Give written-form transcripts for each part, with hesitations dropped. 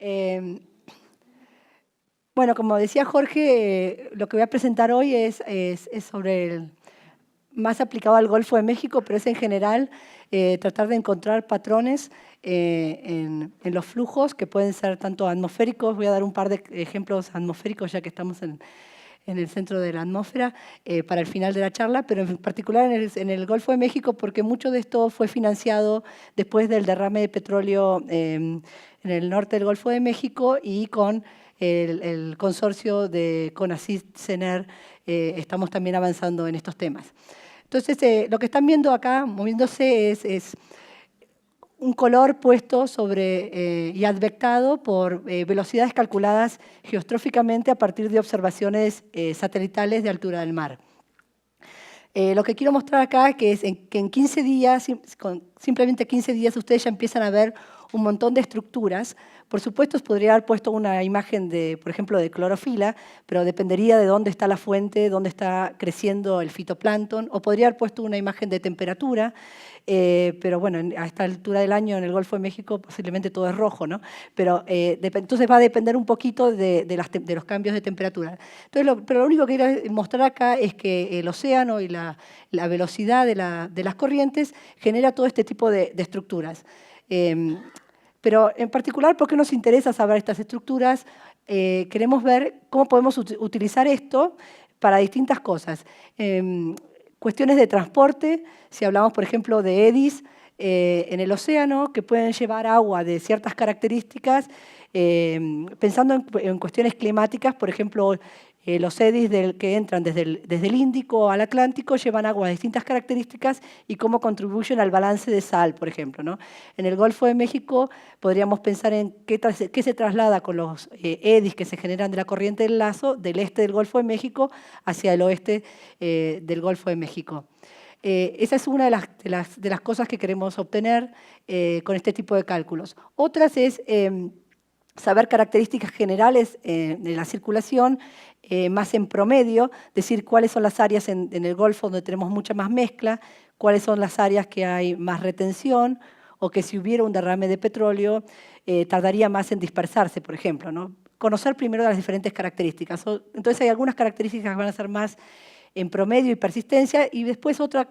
Eh, bueno, como decía Jorge, lo que voy a presentar hoy es sobre más aplicado al Golfo de México, pero es en general tratar de encontrar patrones en los flujos que pueden ser tanto atmosféricos. Voy a dar un par de ejemplos atmosféricos ya que estamos en el centro de la atmósfera para el final de la charla, pero en particular en el Golfo de México, porque mucho de esto fue financiado después del derrame de petróleo en el norte del Golfo de México y con el consorcio de CONACYT-CENER estamos también avanzando en estos temas. Entonces, lo que están viendo acá, moviéndose, es un color puesto sobre y advectado por velocidades calculadas geostróficamente a partir de observaciones satelitales de altura del mar. Lo que quiero mostrar acá es que en 15 días, simplemente 15 días, ustedes ya empiezan a ver un montón de estructuras. Por supuesto, podría haber puesto una imagen, por ejemplo, de clorofila, pero dependería de dónde está la fuente, dónde está creciendo el fitoplancton, o podría haber puesto una imagen de temperatura, pero bueno, a esta altura del año en el Golfo de México posiblemente todo es rojo, ¿no? Pero entonces va a depender un poquito de los cambios de temperatura. Entonces, pero lo único que quiero mostrar acá es que el océano y la velocidad de las corrientes genera todo este tipo de estructuras. Pero en particular, ¿por qué nos interesa saber estas estructuras? Queremos ver cómo podemos utilizar esto para distintas cosas. Cuestiones de transporte, si hablamos, por ejemplo, de EDIs en el océano, que pueden llevar agua de ciertas características, pensando en cuestiones climáticas, por ejemplo, los EDIs que entran desde el Índico al Atlántico llevan agua de distintas características y cómo contribuyen al balance de sal, por ejemplo, ¿no? En el Golfo de México podríamos pensar en qué se traslada con los EDIs que se generan de la corriente del Lazo, del este del Golfo de México hacia el oeste del Golfo de México. Esa es una de las cosas que queremos obtener con este tipo de cálculos. Otras es saber características generales de la circulación, más en promedio, decir cuáles son las áreas en el Golfo donde tenemos mucha más mezcla, cuáles son las áreas que hay más retención, o que si hubiera un derrame de petróleo tardaría más en dispersarse, por ejemplo, ¿no? Conocer primero las diferentes características. Entonces hay algunas características que van a ser más en promedio y persistencia, y después otra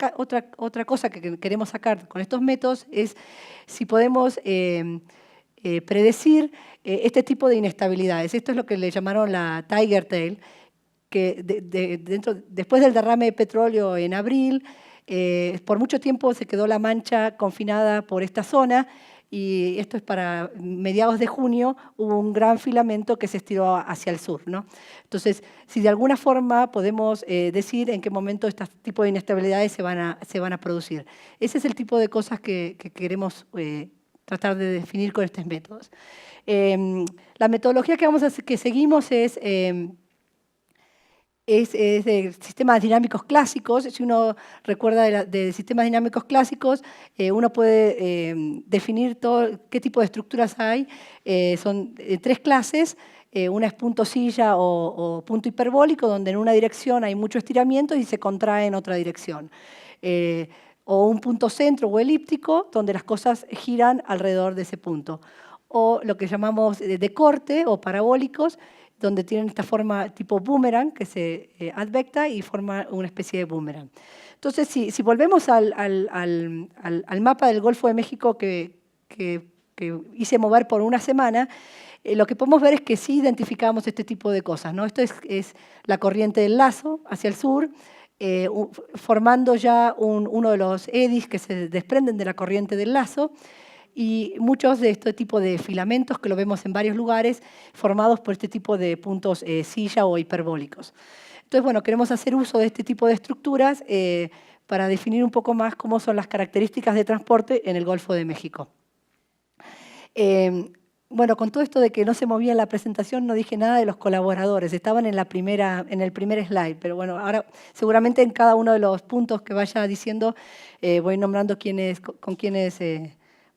cosa que queremos sacar con estos métodos es si podemos predecir este tipo de inestabilidades. Esto es lo que le llamaron la Tiger Tail, que después del derrame de petróleo en abril, por mucho tiempo se quedó la mancha confinada por esta zona, y esto es para mediados de junio, hubo un gran filamento que se estiró hacia el sur, ¿no? Entonces, si de alguna forma podemos decir en qué momento este tipo de inestabilidades se van a producir. Ese es el tipo de cosas que queremos tratar de definir con estos métodos. La metodología que seguimos es de sistemas dinámicos clásicos. Si uno recuerda de sistemas dinámicos clásicos, uno puede definir qué tipo de estructuras hay. Son tres clases. Una es punto silla o punto hiperbólico, donde en una dirección hay mucho estiramiento y se contrae en otra dirección. O un punto centro o elíptico, donde las cosas giran alrededor de ese punto. O lo que llamamos de corte o parabólicos, donde tienen esta forma tipo boomerang, que se advecta y forma una especie de boomerang. Entonces, si volvemos al mapa del Golfo de México que hice mover por una semana, lo que podemos ver es que sí identificamos este tipo de cosas, ¿no? Esto es la corriente del Lazo hacia el sur, formando ya uno de los EDIs que se desprenden de la corriente del Lazo, y muchos de este tipo de filamentos que lo vemos en varios lugares formados por este tipo de puntos silla o hiperbólicos. Entonces, bueno, queremos hacer uso de este tipo de estructuras para definir un poco más cómo son las características de transporte en el Golfo de México. Bueno, con todo esto de que no se movía en la presentación, no dije nada de los colaboradores. Estaban en el primer slide, pero bueno, ahora seguramente en cada uno de los puntos que vaya diciendo voy nombrando con quiénes,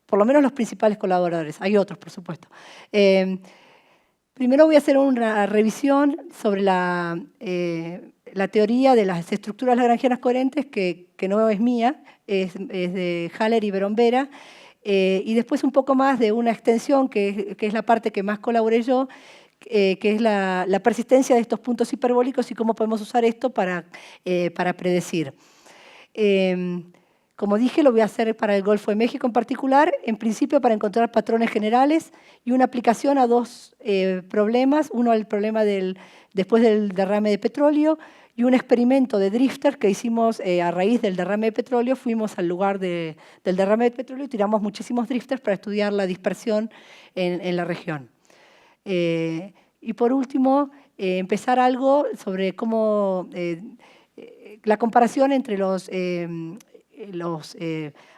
por lo menos los principales colaboradores. Hay otros, por supuesto. Primero voy a hacer una revisión sobre la teoría de las estructuras lagrangianas coherentes, que no es mía, es de Haller y Berombera. Y después un poco más de una extensión, que es la parte que más colaboré yo, que es la persistencia de estos puntos hiperbólicos y cómo podemos usar esto para predecir. Como dije, lo voy a hacer para el Golfo de México en particular, en principio para encontrar patrones generales y una aplicación a dos problemas. Uno, el problema después del derrame de petróleo, y un experimento de drifter que hicimos a raíz del derrame de petróleo. Fuimos al lugar del derrame de petróleo y tiramos muchísimos drifters para estudiar la dispersión en la región. Y por último, empezar algo sobre cómo la comparación entre los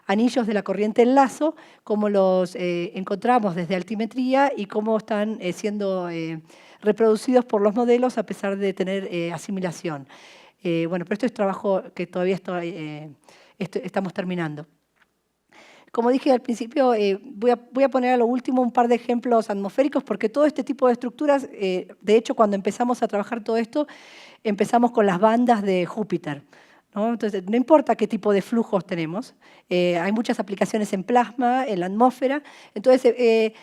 anillos de la corriente en lazo, cómo los encontramos desde altimetría y cómo están siendo reproducidos por los modelos a pesar de tener asimilación. Bueno, pero esto es trabajo que todavía estamos terminando. Como dije al principio, voy a poner a lo último un par de ejemplos atmosféricos, porque todo este tipo de estructuras, de hecho, cuando empezamos a trabajar todo esto, empezamos con las bandas de Júpiter, ¿no? Entonces, no importa qué tipo de flujos tenemos, hay muchas aplicaciones en plasma, en la atmósfera. Entonces,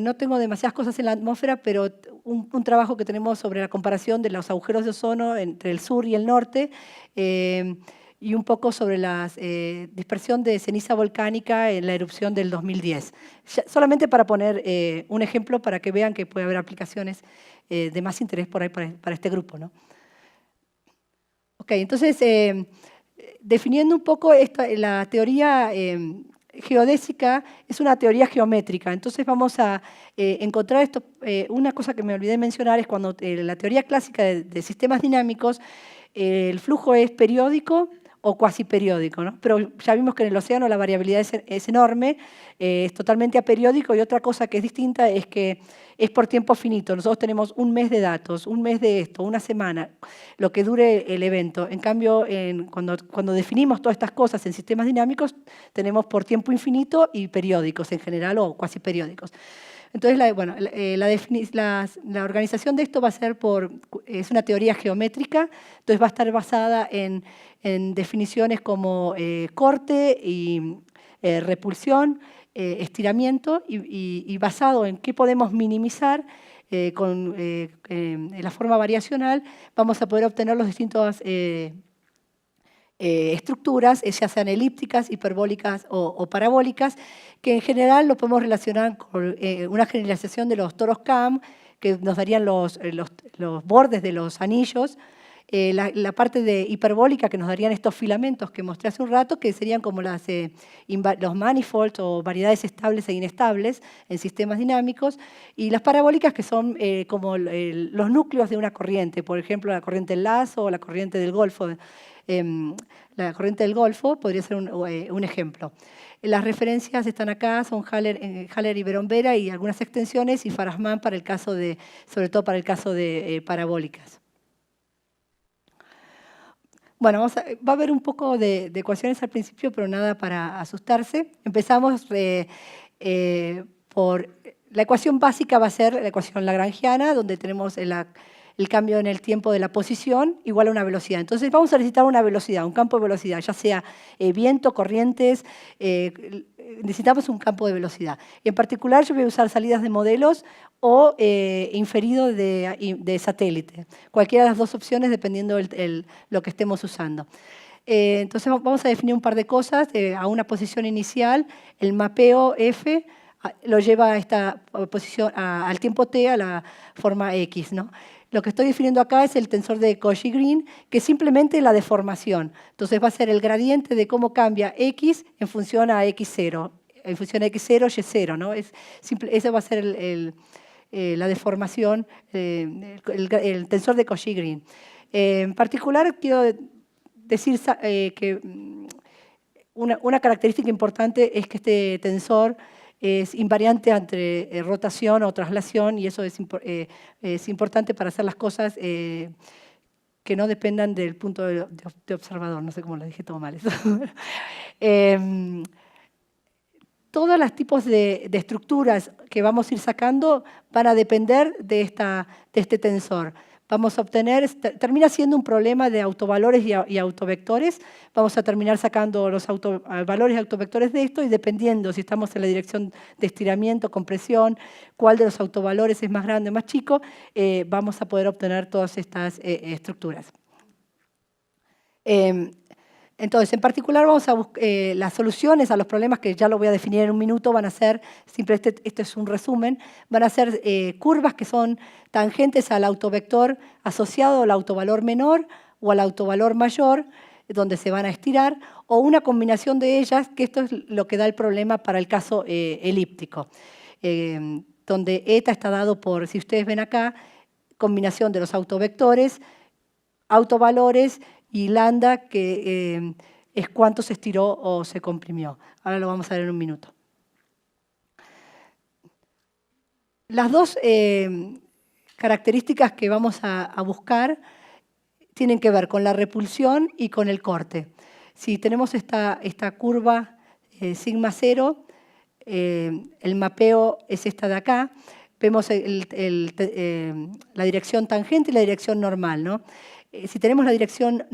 no tengo demasiadas cosas en la atmósfera, pero un trabajo que tenemos sobre la comparación de los agujeros de ozono entre el sur y el norte, y un poco sobre la dispersión de ceniza volcánica en la erupción del 2010. Solamente para poner un ejemplo para que vean que puede haber aplicaciones de más interés por ahí para este grupo, ¿no? Ok, entonces, definiendo un poco la teoría geodésica, es una teoría geométrica. Entonces vamos a encontrar esto. Una cosa que me olvidé mencionar es cuando la teoría clásica de sistemas dinámicos, el flujo es periódico o cuasi periódico, ¿no? Pero ya vimos que en el océano la variabilidad es enorme, es totalmente aperiódico, y otra cosa que es distinta es que es por tiempo finito. Nosotros tenemos un mes de datos, un mes de esto, una semana, lo que dure el evento. En cambio, cuando definimos todas estas cosas en sistemas dinámicos, tenemos por tiempo infinito y periódicos en general o cuasi periódicos. Entonces, la organización de esto va a ser es una teoría geométrica, entonces va a estar basada en definiciones como corte y repulsión, estiramiento, y basado en qué podemos minimizar con la forma variacional, vamos a poder obtener los distintos estructuras, ya sean elípticas, hiperbólicas o parabólicas, que en general lo podemos relacionar con una generalización de los toros Kamm, que nos darían los bordes de los anillos, la parte de hiperbólica, que nos darían estos filamentos que mostré hace un rato, que serían como los manifolds o variedades estables e inestables en sistemas dinámicos, y las parabólicas, que son como los núcleos de una corriente, por ejemplo, la corriente del lazo o la corriente del Golfo. La corriente del Golfo podría ser un ejemplo. Las referencias están acá, son Haller y Berombera y algunas extensiones, y Farahman para el caso sobre todo para el caso de parabólicas. Bueno, va a haber un poco de ecuaciones al principio, pero nada para asustarse. Empezamos por... La ecuación básica va a ser la ecuación lagrangiana, donde tenemos el cambio en el tiempo de la posición igual a una velocidad. Entonces vamos a necesitar una velocidad, un campo de velocidad, ya sea viento, corrientes, necesitamos un campo de velocidad. En particular yo voy a usar salidas de modelos o inferido de satélite. Cualquiera de las dos opciones dependiendo lo que estemos usando. Entonces vamos a definir un par de cosas. A una posición inicial, el mapeo F lo lleva a esta posición, al tiempo t, a la forma x, ¿no? Lo que estoy definiendo acá es el tensor de Cauchy-Green, que es simplemente la deformación. Entonces va a ser el gradiente de cómo cambia x en función a x0, en función a x0, y0, ¿no? Esa va a ser la deformación, el tensor de Cauchy-Green. En particular, quiero decir que una característica importante es que este tensor es invariante entre rotación o traslación, y eso es importante para hacer las cosas que no dependan del punto de observador. No sé cómo lo dije todo mal eso. Todos los tipos de estructuras que vamos a ir sacando van a depender de este tensor. vamos a obtener, termina siendo un problema de autovalores y autovectores. Vamos a terminar sacando los valores y autovectores de esto y dependiendo si estamos en la dirección de estiramiento, compresión, cuál de los autovalores es más grande o más chico, vamos a poder obtener todas estas estructuras. Entonces, en particular, vamos a buscar las soluciones a los problemas que ya lo voy a definir en un minuto, van a ser, siempre este es un resumen, van a ser curvas que son tangentes al autovector asociado al autovalor menor o al autovalor mayor, donde se van a estirar, o una combinación de ellas, que esto es lo que da el problema para el caso elíptico, donde eta está dado por, si ustedes ven acá, combinación de los autovectores, autovalores y lambda, que es cuánto se estiró o se comprimió. Ahora lo vamos a ver en un minuto. Las dos características que vamos a buscar tienen que ver con la repulsión y con el corte. Si tenemos esta curva sigma 0, el mapeo es esta de acá, vemos la dirección tangente y la dirección normal, ¿no? Si tenemos la dirección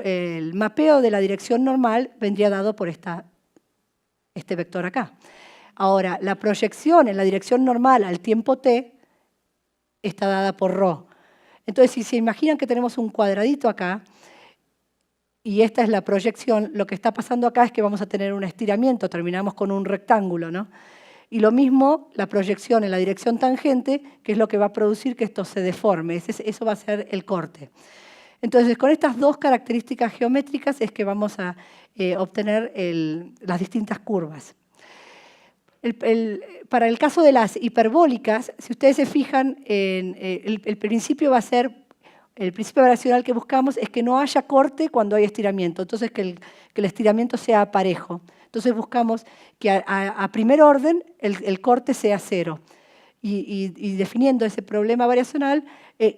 el mapeo de la dirección normal vendría dado por este vector acá. Ahora, la proyección en la dirección normal al tiempo t está dada por ρ. Entonces, si se imaginan que tenemos un cuadradito acá y esta es la proyección, lo que está pasando acá es que vamos a tener un estiramiento, terminamos con un rectángulo, ¿no? Y lo mismo, la proyección en la dirección tangente, que es lo que va a producir que esto se deforme. Eso va a ser el corte. Entonces, con estas dos características geométricas es que vamos a obtener las distintas curvas. Para el caso de las hiperbólicas, si ustedes se fijan, el principio va a ser, el principio variacional que buscamos es que no haya corte cuando hay estiramiento, entonces que el estiramiento sea parejo. Entonces buscamos que a primer orden el corte sea 0. Y definiendo ese problema variacional,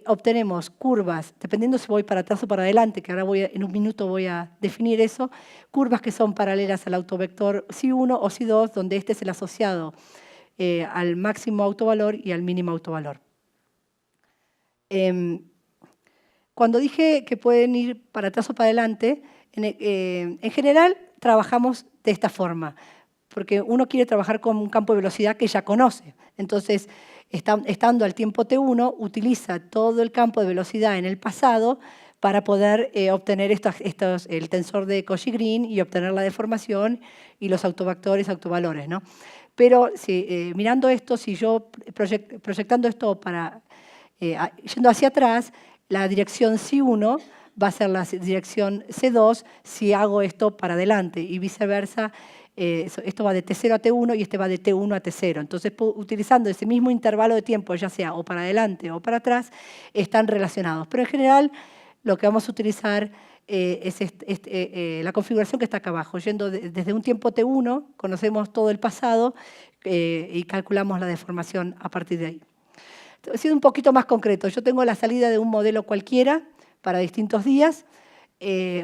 obtenemos curvas, dependiendo si voy para atrás o para adelante, que ahora en un minuto voy a definir eso, curvas que son paralelas al autovector psi1 o psi2, donde este es el asociado al máximo autovalor y al mínimo autovalor. Cuando dije que pueden ir para atrás o para adelante, en general trabajamos de esta forma, porque uno quiere trabajar con un campo de velocidad que ya conoce. Entonces, estando al tiempo t1, utiliza todo el campo de velocidad en el pasado para poder obtener el tensor de Cauchy-Green y obtener la deformación y los autovectores, autovalores, ¿no? Pero mirando esto, si yo proyectando esto yendo hacia atrás, la dirección psi1 va a ser la dirección C2 si hago esto para adelante y viceversa. Esto va de T0 a T1 y este va de T1 a T0. Entonces, utilizando ese mismo intervalo de tiempo, ya sea o para adelante o para atrás, están relacionados. Pero en general, lo que vamos a utilizar es la configuración que está acá abajo. Yendo desde un tiempo T1, conocemos todo el pasado y calculamos la deformación a partir de ahí. Siendo un poquito más concreto, yo tengo la salida de un modelo cualquiera para distintos días,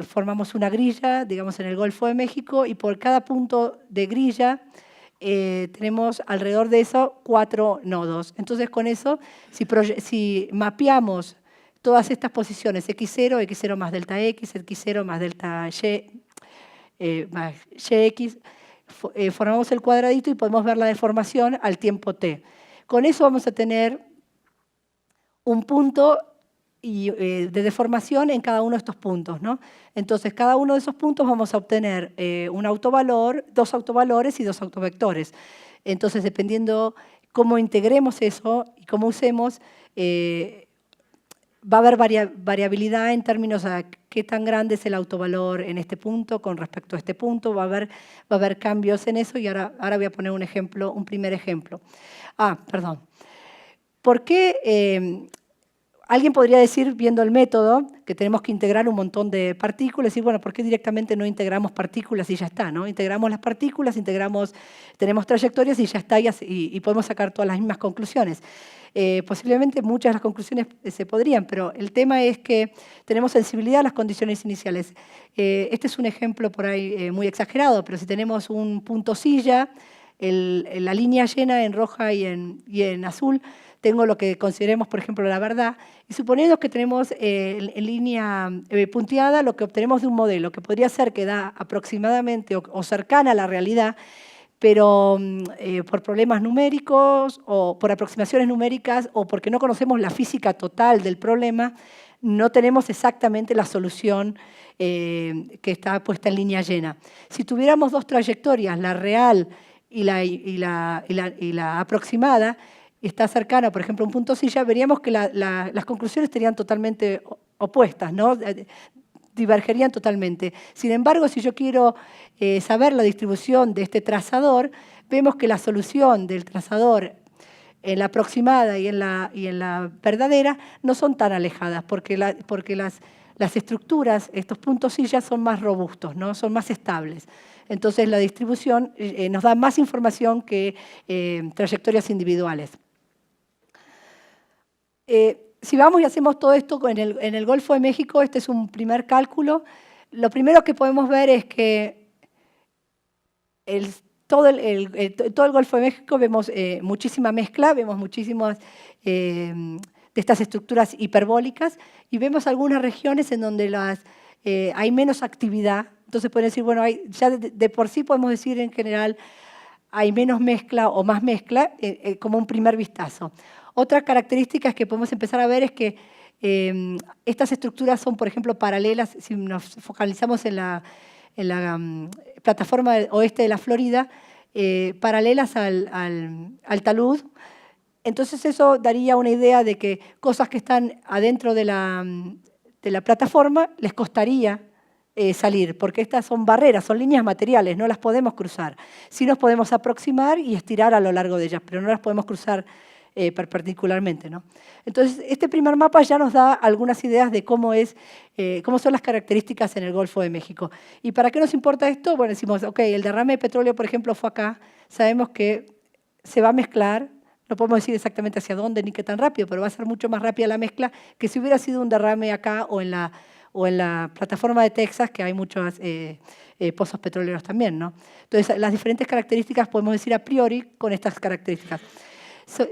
formamos una grilla, digamos en el Golfo de México, y por cada punto de grilla tenemos alrededor de eso 4 nodos. Entonces con eso, si mapeamos todas estas posiciones, x0, x0 más delta x, x0 más delta y, más yx, formamos el cuadradito y podemos ver la deformación al tiempo t. Con eso vamos a tener un punto de deformación en cada uno de estos puntos, ¿no? Entonces, cada uno de esos puntos vamos a obtener un autovalor, 2 autovalores y 2 autovectores. Entonces, dependiendo cómo integremos eso y cómo usemos, va a haber variabilidad en términos de qué tan grande es el autovalor en este punto con respecto a este punto. Va a haber cambios en eso y ahora voy a poner un primer ejemplo. Perdón. ¿Por qué? Alguien podría decir, viendo el método, que tenemos que integrar un montón de partículas y bueno, ¿por qué directamente no integramos partículas y ya está, ¿no? Integramos las partículas, tenemos trayectorias y ya está y podemos sacar todas las mismas conclusiones. Posiblemente muchas de las conclusiones se podrían, pero el tema es que tenemos sensibilidad a las condiciones iniciales. Este es un ejemplo por ahí muy exagerado, pero si tenemos un punto silla, la línea llena en roja y en azul tengo lo que consideremos, por ejemplo, la verdad, y suponiendo que tenemos en línea punteada lo que obtenemos de un modelo, que podría ser que da aproximadamente o cercana a la realidad, pero por problemas numéricos o por aproximaciones numéricas o porque no conocemos la física total del problema, no tenemos exactamente la solución que está puesta en línea llena. Si tuviéramos dos trayectorias, la real y la aproximada, está cercana, por ejemplo, a un punto silla, veríamos que las conclusiones serían totalmente opuestas, ¿no? Divergerían totalmente. Sin embargo, si yo quiero saber la distribución de este trazador, vemos que la solución del trazador en la aproximada y en la verdadera no son tan alejadas, porque las estructuras, estos puntos sillas, son más robustos, ¿no? Son más estables. Entonces, la distribución nos da más información que trayectorias individuales. Si vamos y hacemos todo esto en el Golfo de México, este es un primer cálculo. Lo primero que podemos ver es que todo el Golfo de México vemos muchísima mezcla, vemos muchísimas de estas estructuras hiperbólicas y vemos algunas regiones en donde hay menos actividad. Entonces pueden decir, bueno, ya de por sí podemos decir en general hay menos mezcla o más mezcla como un primer vistazo. Otra característica que podemos empezar a ver es que estas estructuras son, por ejemplo, paralelas. Si nos focalizamos en la plataforma oeste de la Florida, paralelas al talud. Entonces eso daría una idea de que cosas que están adentro de la plataforma les costaría salir, porque estas son barreras, son líneas materiales, no las podemos cruzar. Sí nos podemos aproximar y estirar a lo largo de ellas, pero no las podemos cruzar particularmente, ¿no? Entonces, este primer mapa ya nos da algunas ideas de cómo son las características en el Golfo de México. ¿Y para qué nos importa esto? Bueno, decimos, ok, el derrame de petróleo, por ejemplo, fue acá, sabemos que se va a mezclar, no podemos decir exactamente hacia dónde ni qué tan rápido, pero va a ser mucho más rápida la mezcla que si hubiera sido un derrame acá o en la plataforma de Texas, que hay muchos pozos petroleros también, ¿no? Entonces, las diferentes características podemos decir a priori con estas características.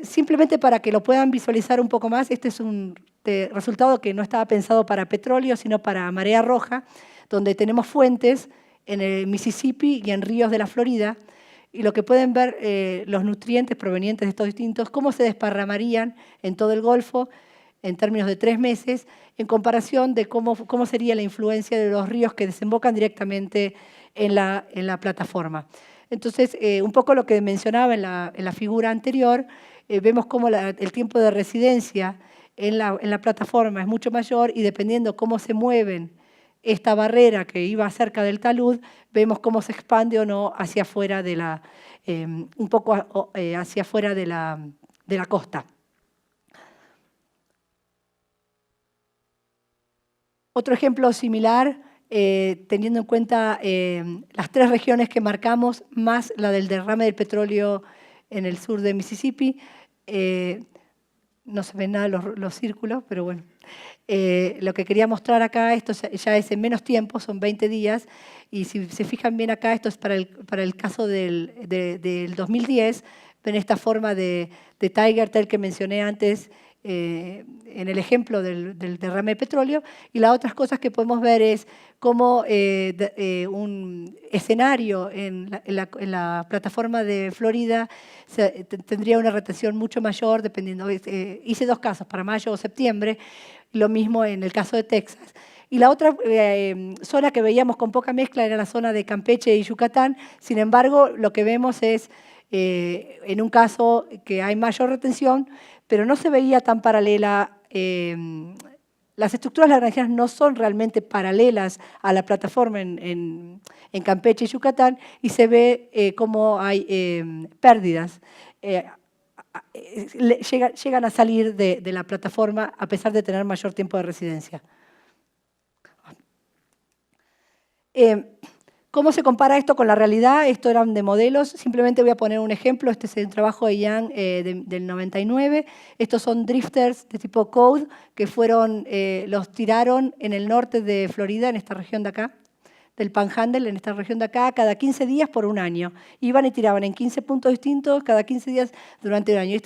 Simplemente para que lo puedan visualizar un poco más, este es un resultado que no estaba pensado para petróleo, sino para marea roja, donde tenemos fuentes en el Mississippi y en ríos de la Florida, y lo que pueden ver, los nutrientes provenientes de estos distintos, cómo se desparramarían en todo el Golfo en términos de 3 meses, en comparación de cómo sería la influencia de los ríos que desembocan directamente en la plataforma. Entonces, un poco lo que mencionaba en la figura anterior, vemos cómo el tiempo de residencia en la plataforma es mucho mayor y dependiendo cómo se mueven esta barrera que iba cerca del talud, vemos cómo se expande o no hacia afuera un poco hacia afuera de la costa. Otro ejemplo similar, teniendo en cuenta las 3 regiones que marcamos, más la del derrame del petróleo en el sur de Mississippi. No se ven nada los círculos, pero bueno. Lo que quería mostrar acá, esto ya es en menos tiempo, son 20 días, y si se fijan bien acá, esto es para el caso del 2010, ven esta forma de Tiger Tail que mencioné antes, en el ejemplo del derrame de petróleo, y las otras cosas que podemos ver es cómo un escenario en la plataforma de Florida tendría una retención mucho mayor, dependiendo. Hice 2 casos, para mayo o septiembre, lo mismo en el caso de Texas. Y la otra zona que veíamos con poca mezcla era la zona de Campeche y Yucatán. Sin embargo, lo que vemos es, en un caso que hay mayor retención, pero no se veía tan paralela. Las estructuras lagrangianas no son realmente paralelas a la plataforma en Campeche y Yucatán, y se ve cómo hay pérdidas. Llegan a salir de la plataforma a pesar de tener mayor tiempo de residencia. ¿Cómo se compara esto con la realidad? Esto eran de modelos. Simplemente voy a poner un ejemplo. Este es el trabajo de Yang del 99. Estos son drifters de tipo Code que los tiraron en el norte de Florida, en esta región de acá, del Panhandle, en esta región de acá, cada 15 días por un año. Iban y tiraban en 15 puntos distintos cada 15 días durante un año.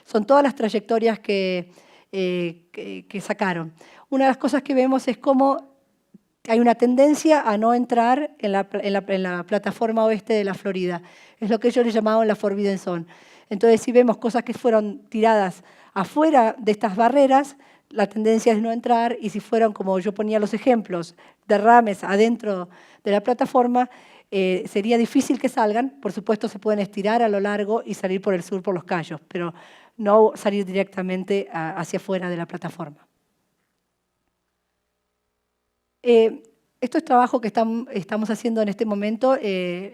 Son todas las trayectorias que sacaron. Una de las cosas que vemos es cómo hay una tendencia a no entrar en la plataforma oeste de la Florida. Es lo que ellos le llamaban la Forbidden Zone. Entonces, si vemos cosas que fueron tiradas afuera de estas barreras, la tendencia es no entrar, y si fueron, como yo ponía los ejemplos, derrames adentro de la plataforma, sería difícil que salgan. Por supuesto, se pueden estirar a lo largo y salir por el sur por los Cayos, pero no salir directamente hacia afuera de la plataforma. Esto es trabajo que estamos haciendo en este momento.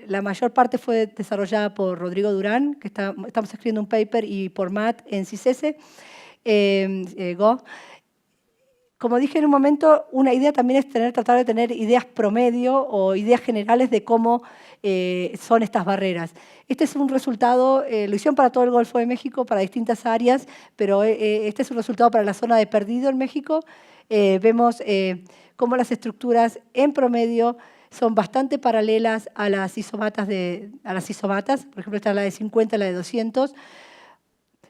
La mayor parte fue desarrollada por Rodrigo Durán, que estamos escribiendo un paper, y por Matt en CISESE, Go. Como dije en un momento, una idea también es tratar de tener ideas promedio o ideas generales de cómo son estas barreras. Este es un resultado, lo hicieron para todo el Golfo de México, para distintas áreas, pero este es un resultado para la zona de Perdido en México. Vemos cómo las estructuras en promedio son bastante paralelas a las isobatas. Por ejemplo, esta es la de 50, la de 200.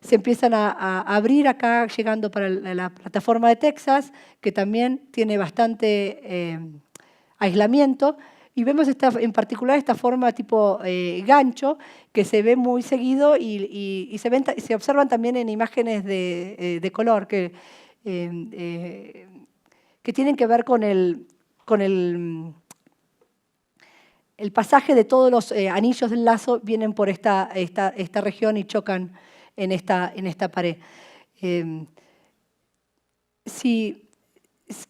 Se empiezan a abrir acá, llegando para la plataforma de Texas, que también tiene bastante aislamiento. Y vemos en particular esta forma tipo gancho, que se ve muy seguido y se observan también en imágenes de color, que tienen que ver con el pasaje de todos los anillos del lazo, vienen por esta región y chocan en esta pared.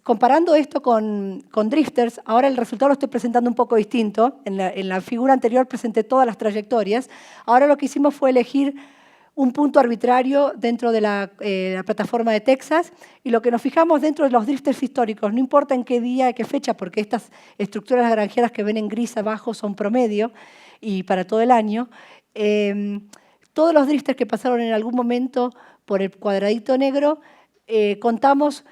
Comparando esto con drifters, ahora el resultado lo estoy presentando un poco distinto. En la figura anterior presenté todas las trayectorias. Ahora lo que hicimos fue elegir un punto arbitrario dentro de la plataforma de Texas, y lo que nos fijamos dentro de los drifters históricos, no importa en qué día, qué fecha, porque estas estructuras granjeras que ven en gris abajo son promedio y para todo el año. Todos los drifters que pasaron en algún momento por el cuadradito negro, contamos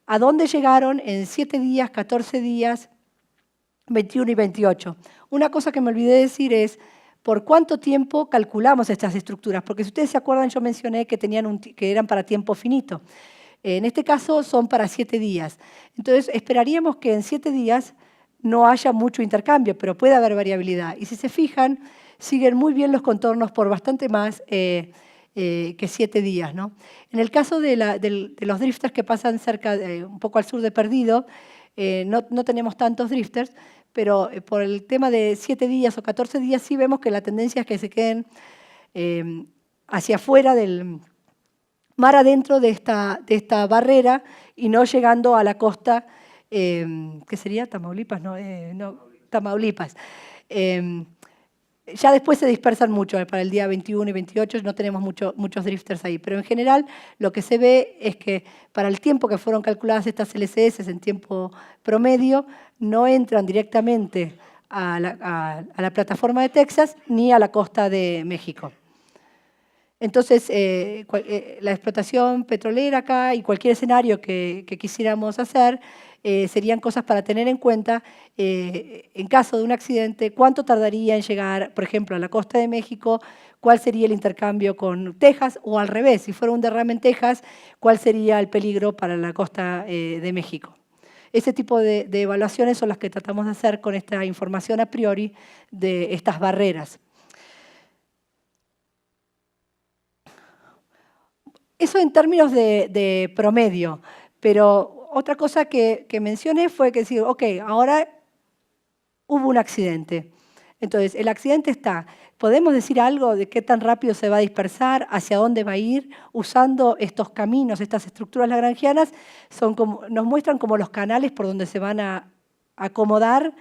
a dónde llegaron en 7 días, 14 días, 21 y 28. Una cosa que me olvidé decir es por cuánto tiempo calculamos estas estructuras, porque si ustedes se acuerdan, yo mencioné que eran para tiempo finito. En este caso son para 7 días. Entonces esperaríamos que en 7 días no haya mucho intercambio, pero puede haber variabilidad. Y si se fijan, siguen muy bien los contornos por bastante más que 7 días, ¿no? En el caso de los drifters que pasan un poco al sur de Perdido, no tenemos tantos drifters, pero por el tema de 7 días o 14 días sí vemos que la tendencia es que se queden hacia afuera del mar adentro de esta barrera y no llegando a la costa, ¿qué sería? Tamaulipas, no, Tamaulipas. Ya después se dispersan mucho, para el día 21 y 28 no tenemos muchos drifters ahí, pero en general lo que se ve es que para el tiempo que fueron calculadas estas LCS en tiempo promedio, no entran directamente a la plataforma de Texas ni a la costa de México. Entonces, la explotación petrolera acá y cualquier escenario que quisiéramos hacer serían cosas para tener en cuenta en caso de un accidente, cuánto tardaría en llegar, por ejemplo, a la costa de México, cuál sería el intercambio con Texas, o al revés, si fuera un derrame en Texas, cuál sería el peligro para la costa de México. Ese tipo de evaluaciones son las que tratamos de hacer con esta información a priori de estas barreras. Eso en términos de promedio, pero otra cosa que mencioné fue que decir, ok, ahora hubo un accidente. Entonces, el accidente está. ¿Podemos decir algo de qué tan rápido se va a dispersar, hacia dónde va a ir, usando estos caminos, estas estructuras lagrangianas? Nos muestran como los canales por donde se van a acomodar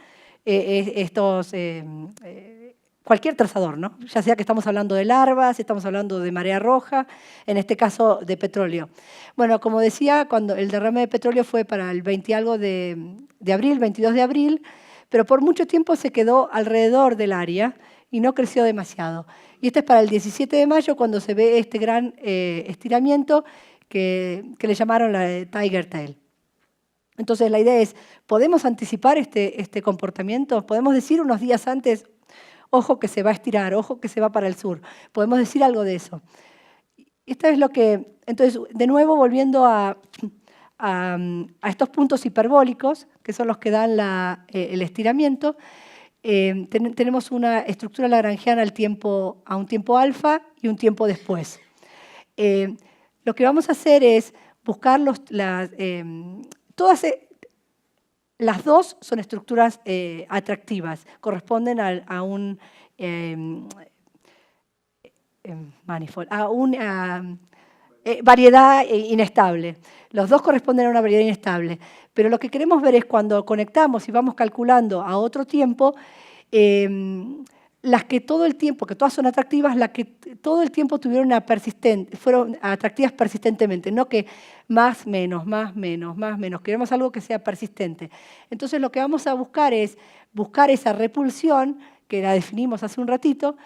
cualquier trazador, ¿no? Ya sea que estamos hablando de larvas, estamos hablando de marea roja, en este caso de petróleo. Bueno, como decía, cuando el derrame de petróleo fue para el 20 y algo de abril, 22 de abril, pero por mucho tiempo se quedó alrededor del área y no creció demasiado. Y este es para el 17 de mayo, cuando se ve este gran estiramiento que le llamaron la Tiger Tail. Entonces la idea es, ¿podemos anticipar este comportamiento? ¿Podemos decir unos días antes, ojo que se va a estirar, ojo que se va para el sur? ¿Podemos decir algo de eso? Esto es lo que, entonces, de nuevo volviendo a estos puntos hiperbólicos, que son los que dan el estiramiento, tenemos una estructura lagrangiana a un tiempo alfa y un tiempo después. Lo que vamos a hacer es buscar las dos son estructuras atractivas, corresponden a un manifold, a una variedad inestable. Los dos corresponden a una variedad inestable. Pero lo que queremos ver es cuando conectamos y vamos calculando a otro tiempo, las que todo el tiempo, que todas son atractivas, las que todo el tiempo fueron atractivas persistentemente, no que más, menos, más, menos, más, menos. Queremos algo que sea persistente. Entonces lo que vamos a buscar es buscar esa repulsión, que la definimos hace un ratito,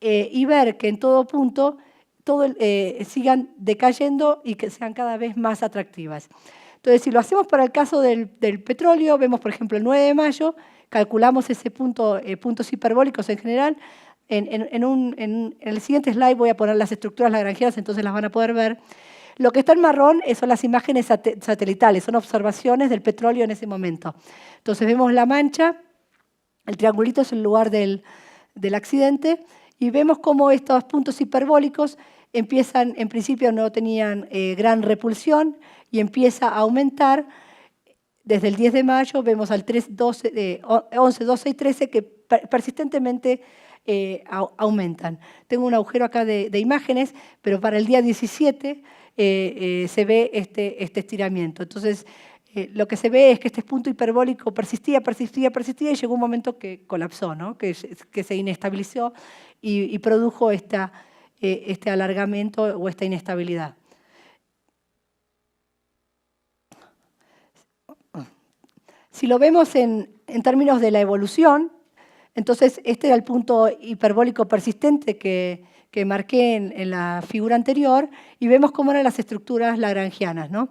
y ver que en todo punto sigan decayendo y que sean cada vez más atractivas. Entonces, si lo hacemos para el caso del petróleo, vemos, por ejemplo, el 9 de mayo, calculamos ese puntos hiperbólicos en general. En el siguiente slide voy a poner las estructuras lagrangianas, entonces las van a poder ver. Lo que está en marrón son las imágenes satelitales, son observaciones del petróleo en ese momento. Entonces vemos la mancha, el triangulito es el lugar del accidente, y vemos cómo estos puntos hiperbólicos empiezan, en principio no tenían gran repulsión, y empieza a aumentar. Desde el 10 de mayo vemos al 11, 12 y 13 que persistentemente aumentan. Tengo un agujero acá de imágenes, pero para el día 17 se ve este estiramiento. Entonces, lo que se ve es que este punto hiperbólico persistía y llegó un momento que colapsó, ¿no? que se inestabilizó y produjo este alargamiento o esta inestabilidad. Si lo vemos en términos de la evolución, entonces este era el punto hiperbólico persistente que marqué en la figura anterior, y vemos cómo eran las estructuras lagrangianas, ¿no?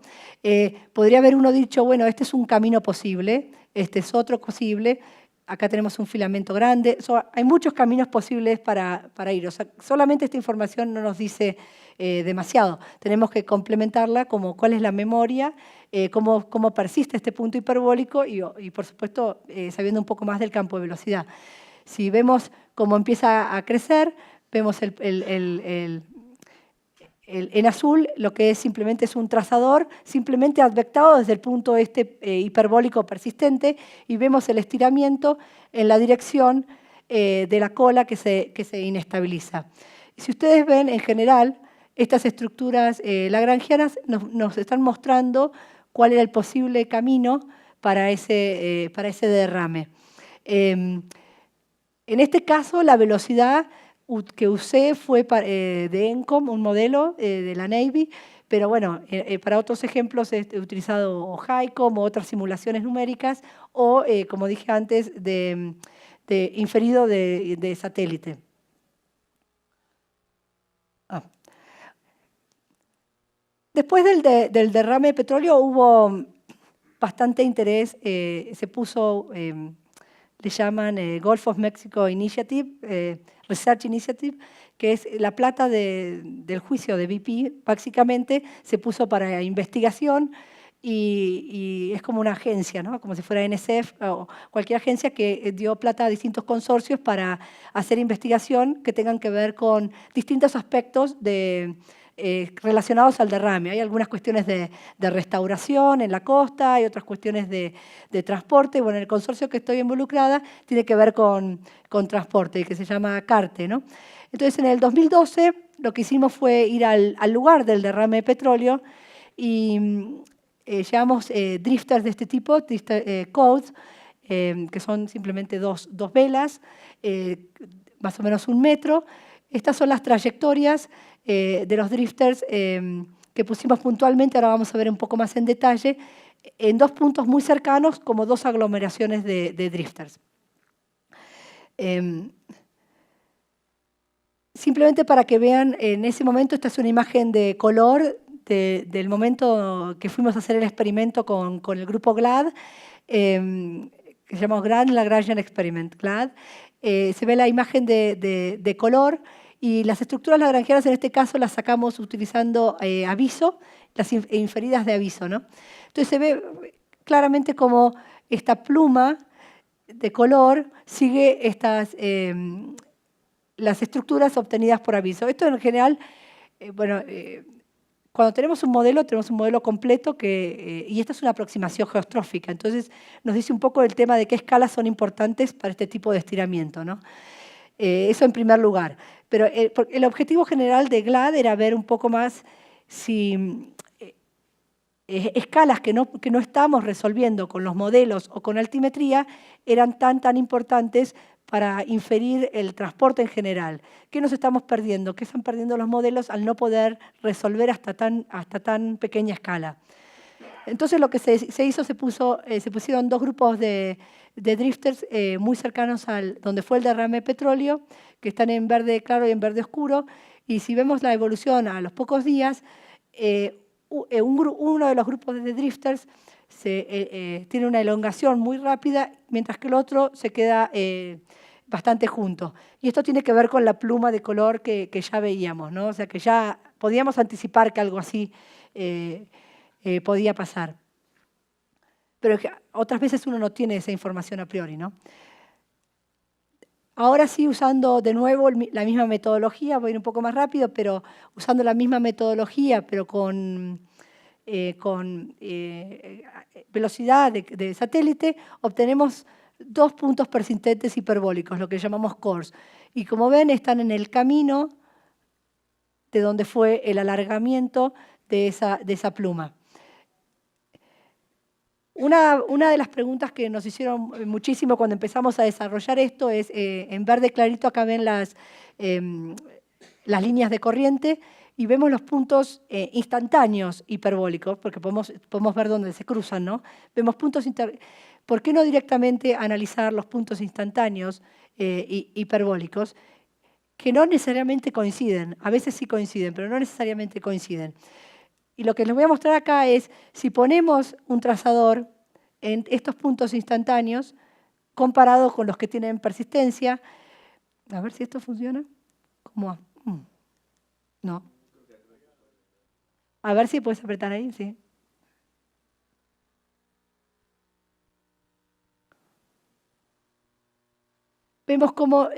Podría haber uno dicho, bueno, este es un camino posible, este es otro posible, acá tenemos un filamento grande, hay muchos caminos posibles para ir. O sea, solamente esta información no nos dice demasiado. Tenemos que complementarla como cuál es la memoria, cómo persiste este punto hiperbólico y por supuesto, sabiendo un poco más del campo de velocidad. Si vemos cómo empieza a crecer, vemos en azul lo que simplemente es un trazador, simplemente advectado desde el punto hiperbólico persistente, y vemos el estiramiento en la dirección de la cola que se inestabiliza. Si ustedes ven, en general, estas estructuras lagrangianas nos están mostrando cuál era el posible camino para ese derrame. En este caso, la velocidad que usé fue de ENCOM, un modelo de la Navy, pero bueno, para otros ejemplos he utilizado o HiCom o otras simulaciones numéricas o, como dije antes, inferido de satélite. Después del derrame de petróleo hubo bastante interés, se puso, le llaman Gulf of Mexico Initiative, Research Initiative, que es la plata del juicio de BP, básicamente se puso para investigación y es como una agencia, ¿no? Como si fuera NSF o cualquier agencia que dio plata a distintos consorcios para hacer investigación que tengan que ver con distintos aspectos relacionados al derrame. Hay algunas cuestiones de restauración en la costa, hay otras cuestiones de transporte. Bueno, el consorcio que estoy involucrada tiene que ver con transporte, que se llama CARTE, ¿no? Entonces, en el 2012 lo que hicimos fue ir al lugar del derrame de petróleo y llevamos drifters de este tipo, codes, que son simplemente dos velas, más o menos 1 metro. Estas son las trayectorias de los drifters que pusimos puntualmente, ahora vamos a ver un poco más en detalle, en 2 puntos muy cercanos, como 2 aglomeraciones de drifters. Simplemente para que vean, en ese momento, esta es una imagen de color del momento que fuimos a hacer el experimento con el grupo GLAD, que se llama Grand Lagrangian Experiment, GLAD. Se ve la imagen de color y las estructuras lagrangianas en este caso las sacamos utilizando aviso, las inferidas de aviso, ¿no? Entonces se ve claramente como esta pluma de color sigue las estructuras obtenidas por aviso. Esto en general, cuando tenemos un modelo completo y esta es una aproximación geostrófica, entonces nos dice un poco el tema de qué escalas son importantes para este tipo de estiramiento, ¿no? Eso en primer lugar. Pero el objetivo general de GLAD era ver un poco más si escalas que no estamos resolviendo con los modelos o con altimetría eran tan importantes para inferir el transporte en general. ¿Qué nos estamos perdiendo? ¿Qué están perdiendo los modelos al no poder resolver hasta tan pequeña escala? Entonces lo que se hizo, se pusieron dos grupos de drifters muy cercanos donde fue el derrame de petróleo, que están en verde claro y en verde oscuro, y si vemos la evolución a los pocos días, uno de los grupos de drifters tiene una elongación muy rápida, mientras que el otro se queda bastante junto. Y esto tiene que ver con la pluma de color que ya veíamos, ¿no? O sea, que ya podíamos anticipar que algo así podía pasar. Pero otras veces uno no tiene esa información a priori, ¿no? Ahora sí, usando de nuevo la misma metodología, voy a ir un poco más rápido, pero usando la misma metodología, pero con velocidad de satélite, obtenemos 2 puntos persistentes hiperbólicos, lo que llamamos cores. Y como ven, están en el camino de donde fue el alargamiento de esa pluma. Una de las preguntas que nos hicieron muchísimo cuando empezamos a desarrollar esto es, en verde clarito acá ven las líneas de corriente y vemos los puntos instantáneos hiperbólicos, porque podemos ver dónde se cruzan, ¿no? Vemos puntos ¿Por qué no directamente analizar los puntos instantáneos hiperbólicos, que no necesariamente coinciden? A veces sí coinciden, pero no necesariamente coinciden. Y lo que les voy a mostrar acá es, si ponemos un trazador en estos puntos instantáneos, comparado con los que tienen persistencia, a ver si esto funciona. ¿Cómo? No. A ver si puedes apretar ahí, sí. Vemos cómo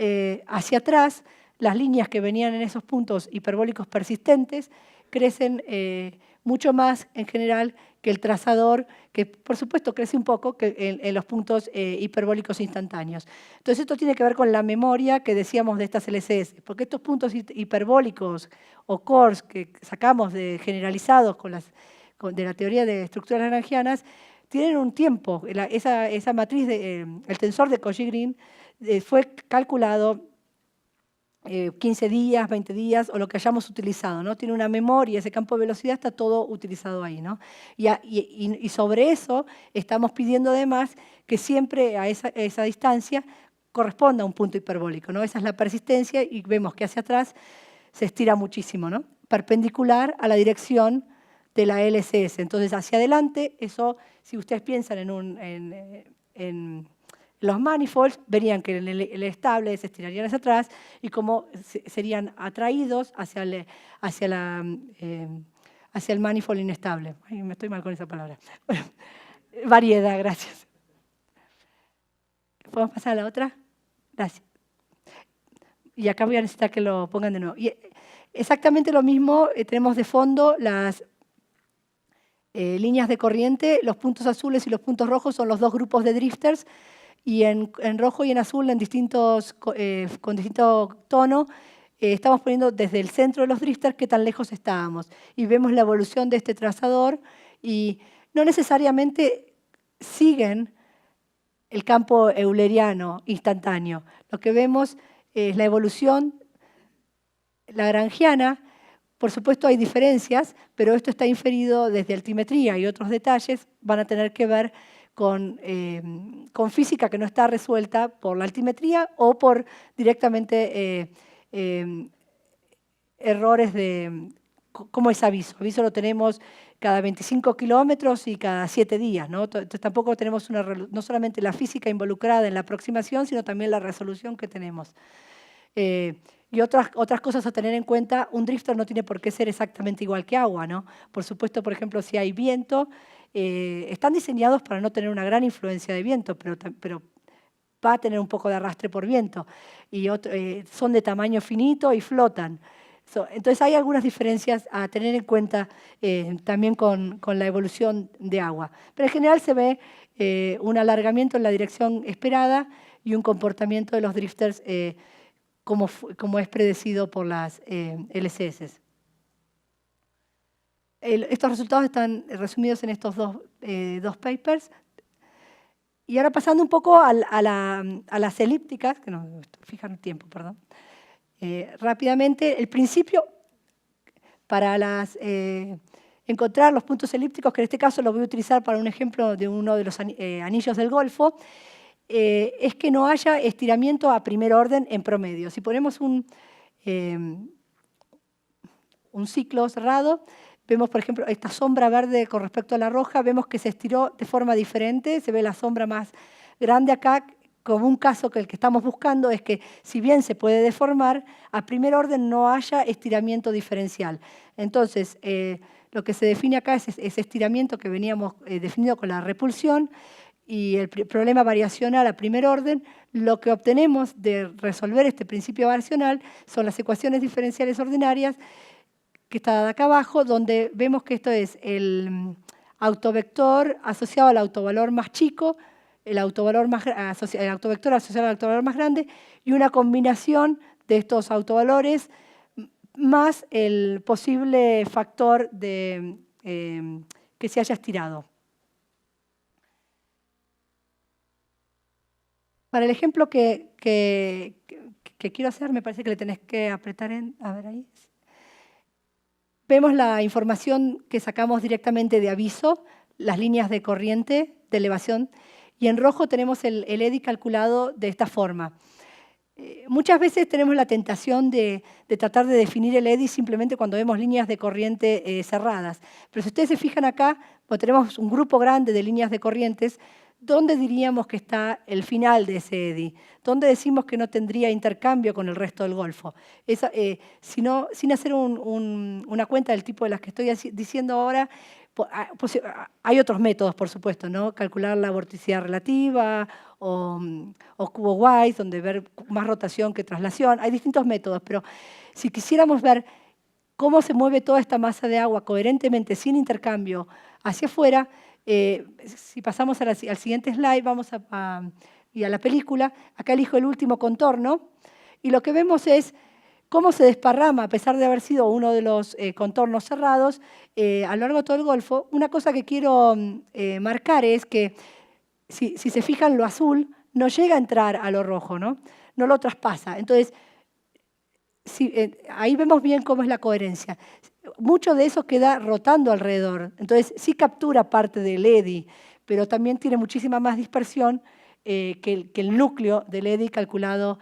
hacia atrás las líneas que venían en esos puntos hiperbólicos persistentes crecen mucho más en general que el trazador, que por supuesto crece un poco que en los puntos hiperbólicos instantáneos. Entonces esto tiene que ver con la memoria que decíamos de estas LCS, porque estos puntos hiperbólicos o cores que sacamos generalizados de la teoría de estructuras lagrangianas tienen un tiempo. Esa matriz, el tensor de Cauchy-Green fue calculado 15 días, 20 días o lo que hayamos utilizado, ¿no? Tiene una memoria, ese campo de velocidad está todo utilizado ahí, ¿no? Y sobre eso estamos pidiendo además que siempre a esa distancia corresponda a un punto hiperbólico, ¿no? Esa es la persistencia y vemos que hacia atrás se estira muchísimo, ¿no? Perpendicular a la dirección de la LCS. Entonces, hacia adelante, eso, si ustedes piensan en los manifolds, verían que el estable se estirarían hacia atrás y como serían atraídos hacia el manifold inestable. Ay, me estoy mal con esa palabra. Bueno, variedad, gracias. ¿Podemos pasar a la otra? Gracias. Y acá voy a necesitar que lo pongan de nuevo. Y exactamente lo mismo, tenemos de fondo las líneas de corriente, los puntos azules y los puntos rojos son los dos grupos de drifters, y en rojo y en azul, con distinto tono, estamos poniendo desde el centro de los drifters qué tan lejos estábamos. Y vemos la evolución de este trazador y no necesariamente siguen el campo euleriano instantáneo. Lo que vemos es la evolución lagrangiana. Por supuesto hay diferencias, pero esto está inferido desde altimetría y otros detalles van a tener que ver con física que no está resuelta por la altimetría o por directamente errores ¿cómo es aviso? Aviso lo tenemos cada 25 kilómetros y cada 7 días, ¿no? Entonces tampoco tenemos no solamente la física involucrada en la aproximación, sino también la resolución que tenemos. Y otras cosas a tener en cuenta, un drifter no tiene por qué ser exactamente igual que agua, ¿no? Por supuesto, por ejemplo, si hay viento, están diseñados para no tener una gran influencia de viento, pero va a tener un poco de arrastre por viento. Y son de tamaño finito y flotan. Entonces hay algunas diferencias a tener en cuenta también con la evolución de agua. Pero en general se ve un alargamiento en la dirección esperada y un comportamiento de los drifters como es predecido por las LCS. Estos resultados están resumidos en estos dos papers. Y ahora pasando un poco a las elípticas, que no fijan el tiempo, perdón. Rápidamente, el principio para encontrar los puntos elípticos, que en este caso lo voy a utilizar para un ejemplo de uno de los anillos del Golfo, es que no haya estiramiento a primer orden en promedio. Si ponemos un ciclo cerrado, vemos, por ejemplo, esta sombra verde con respecto a la roja, vemos que se estiró de forma diferente, se ve la sombra más grande acá, como un caso que el que estamos buscando es que, si bien se puede deformar, a primer orden no haya estiramiento diferencial. Entonces, lo que se define acá es ese estiramiento que veníamos definido con la repulsión y el problema variacional a primer orden. Lo que obtenemos de resolver este principio variacional son las ecuaciones diferenciales ordinarias, que está acá abajo, donde vemos que esto es el autovector asociado al autovalor más chico, el autovector asociado al autovalor más grande, y una combinación de estos autovalores más el posible factor que se haya estirado. Para el ejemplo que quiero hacer, me parece que le tenés que apretar a ver ahí. Vemos la información que sacamos directamente de aviso, las líneas de corriente, de elevación, y en rojo tenemos el eddy calculado de esta forma. Muchas veces tenemos la tentación de tratar de definir el eddy simplemente cuando vemos líneas de corriente cerradas. Pero si ustedes se fijan acá, pues tenemos un grupo grande de líneas de corrientes. ¿Dónde diríamos que está el final de ese eddy? ¿Dónde decimos que no tendría intercambio con el resto del Golfo? Sin hacer una cuenta del tipo de las que estoy diciendo ahora, pues hay otros métodos, por supuesto, ¿no? Calcular la vorticidad relativa o cubo Wise, donde ver más rotación que traslación. Hay distintos métodos, pero si quisiéramos ver cómo se mueve toda esta masa de agua coherentemente, sin intercambio, hacia afuera, si pasamos al siguiente slide, y a la película, acá elijo el último contorno, y lo que vemos es cómo se desparrama, a pesar de haber sido uno de los contornos cerrados, a lo largo de todo el Golfo. Una cosa que quiero marcar es que, si se fijan, lo azul no llega a entrar a lo rojo, ¿no? No lo traspasa. Entonces, ahí vemos bien cómo es la coherencia. Mucho de eso queda rotando alrededor. Entonces, sí captura parte del eddy, pero también tiene muchísima más dispersión que el núcleo del eddy calculado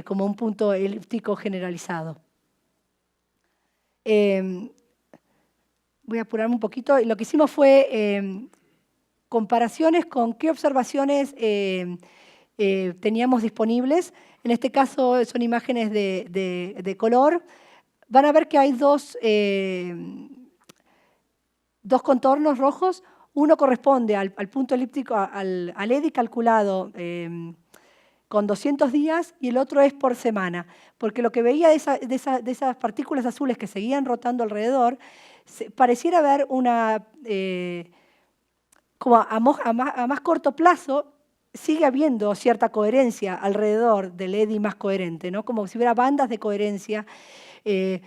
como un punto elíptico generalizado. Voy a apurarme un poquito. Lo que hicimos fue comparaciones con qué observaciones teníamos disponibles. En este caso son imágenes de color. Van a ver que hay dos contornos rojos. Uno corresponde al punto elíptico, al eddy calculado con 200 días, y el otro es por semana. Porque lo que veía de esas partículas azules que seguían rotando alrededor, pareciera haber como a más corto plazo, sigue habiendo cierta coherencia alrededor del eddy más coherente, ¿no? Como si hubiera bandas de coherencia. Y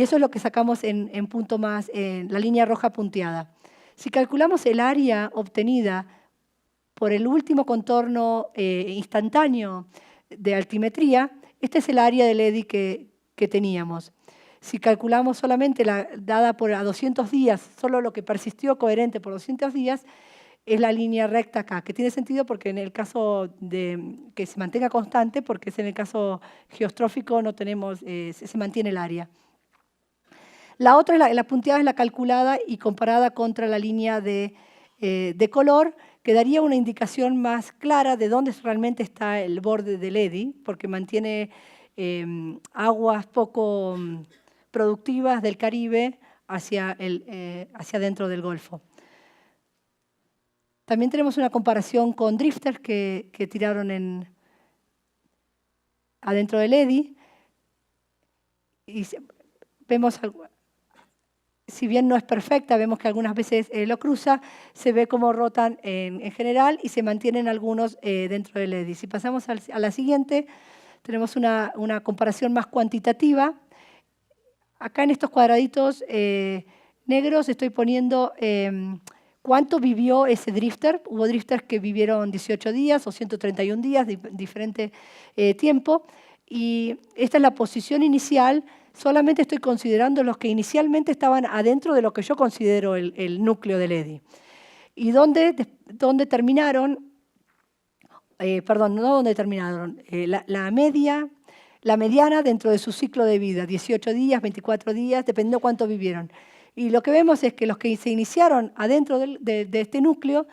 eso es lo que sacamos en punto más, en la línea roja punteada. Si calculamos el área obtenida por el último contorno instantáneo de altimetría, este es el área del eddy que teníamos. Si calculamos solamente dada a 200 días, solo lo que persistió coherente por 200 días, es la línea recta acá, que tiene sentido porque en el caso de que se mantenga constante, porque es en el caso geostrófico no tenemos, se mantiene el área. La otra, la punteada, es la calculada y comparada contra la línea de color, que daría una indicación más clara de dónde realmente está el borde del eddy, porque mantiene aguas poco productivas del Caribe hacia dentro del Golfo. También tenemos una comparación con drifters que tiraron adentro del eddy. Y vemos, si bien no es perfecta, vemos que algunas veces lo cruza, se ve cómo rotan en general y se mantienen algunos dentro del eddy. Si pasamos a la siguiente, tenemos una comparación más cuantitativa. Acá en estos cuadraditos negros estoy poniendo cuánto vivió ese drifter. Hubo drifters que vivieron 18 días o 131 días, diferente tiempo. Y esta es la posición inicial. Solamente estoy considerando los que inicialmente estaban adentro de lo que yo considero el núcleo del eddy. Y dónde terminaron, perdón, no dónde terminaron, la mediana dentro de su ciclo de vida, 18 días, 24 días, dependiendo cuánto vivieron. Y lo que vemos es que los que se iniciaron adentro de este núcleo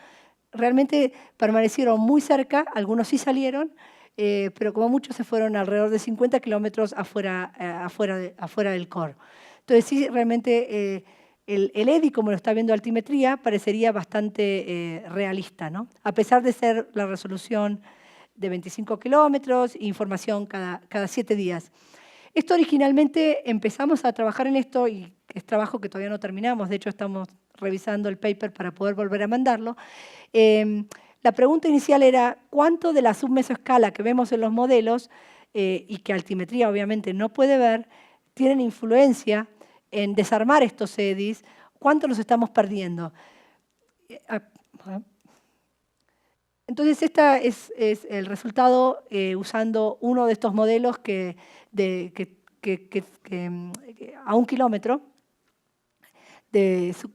realmente permanecieron muy cerca, algunos sí salieron, pero como muchos se fueron alrededor de 50 kilómetros afuera del core. Entonces sí, realmente el eddy, como lo está viendo altimetría, parecería bastante realista, ¿no? A pesar de ser la resolución de 25 kilómetros, información cada 7 días. Esto originalmente empezamos a trabajar en esto, y es trabajo que todavía no terminamos, de hecho estamos revisando el paper para poder volver a mandarlo. La pregunta inicial era cuánto de la submesoescala que vemos en los modelos y que altimetría obviamente no puede ver, tienen influencia en desarmar estos eddies, cuánto los estamos perdiendo. Entonces, este es el resultado usando uno de estos modelos a 1 kilómetro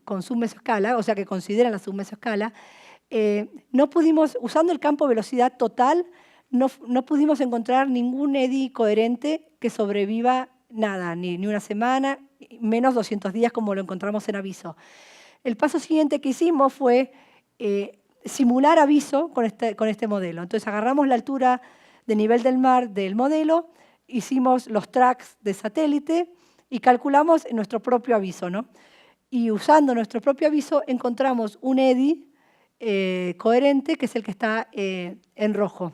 con submesoescala, o sea, que consideran la submesoescala. No pudimos, usando el campo velocidad total, no pudimos encontrar ningún eddy coherente que sobreviva nada, ni una semana, menos 200 días como lo encontramos en aviso. El paso siguiente que hicimos fue simular aviso con este modelo. Entonces agarramos la altura de nivel del mar del modelo, hicimos los tracks de satélite y calculamos nuestro propio aviso, ¿no? Y usando nuestro propio aviso encontramos un eddy coherente, que es el que está en rojo.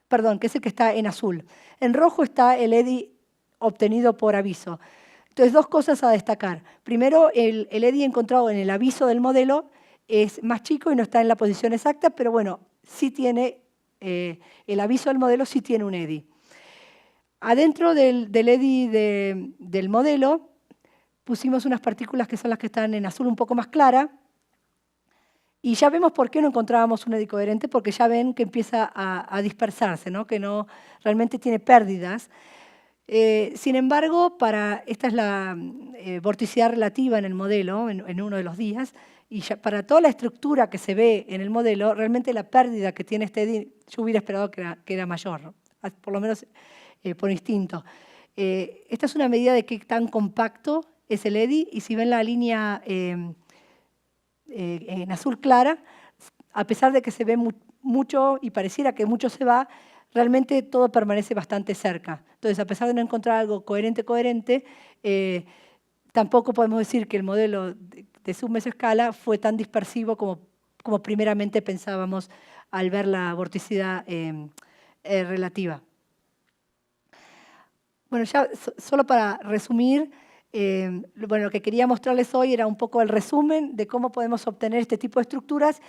Perdón, que es el que está en azul. En rojo está el eddy obtenido por aviso. Entonces, dos cosas a destacar. Primero, el eddy encontrado en el aviso del modelo es más chico y no está en la posición exacta, pero bueno, sí tiene, el aviso del modelo sí tiene un eddy. Adentro del eddy del modelo pusimos unas partículas que son las que están en azul un poco más clara, y ya vemos por qué no encontrábamos un eddy coherente, porque ya ven que empieza a dispersarse, ¿no? Que no realmente tiene pérdidas. Sin embargo, esta es la vorticidad relativa en el modelo, en uno de los días, y ya para toda la estructura que se ve en el modelo, realmente la pérdida que tiene este eddy, yo hubiera esperado que era mayor, ¿no? Por lo menos por instinto. Esta es una medida de qué tan compacto es el eddy, y si ven la línea en azul clara, a pesar de que se ve mucho y pareciera que mucho se va, realmente todo permanece bastante cerca. Entonces, a pesar de no encontrar algo coherente, tampoco podemos decir que el modelo de submesoescala fue tan dispersivo como primeramente pensábamos al ver la vorticidad relativa. Bueno, ya solo para resumir, bueno, lo que quería mostrarles hoy era un poco el resumen de cómo podemos obtener este tipo de estructuras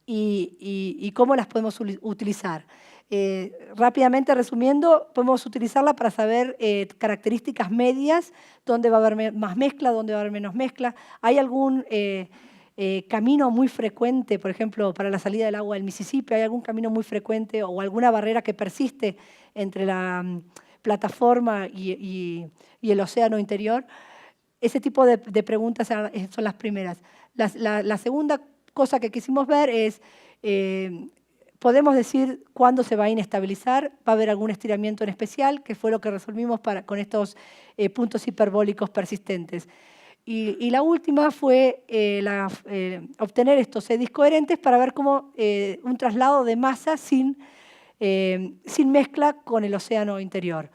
y cómo las podemos utilizar. Rápidamente resumiendo, podemos utilizarla para saber características medias, dónde va a haber más mezcla, dónde va a haber menos mezcla. ¿Hay algún camino muy frecuente, por ejemplo, para la salida del agua del Mississippi? ¿Hay algún camino muy frecuente o alguna barrera que persiste entre la plataforma y el océano interior? Ese tipo de preguntas son las primeras. La segunda cosa que quisimos ver es podemos decir cuándo se va a inestabilizar, va a haber algún estiramiento en especial, que fue lo que resolvimos con estos puntos hiperbólicos persistentes. Y la última fue obtener estos eddies coherentes para ver cómo un traslado de masa sin mezcla con el océano interior.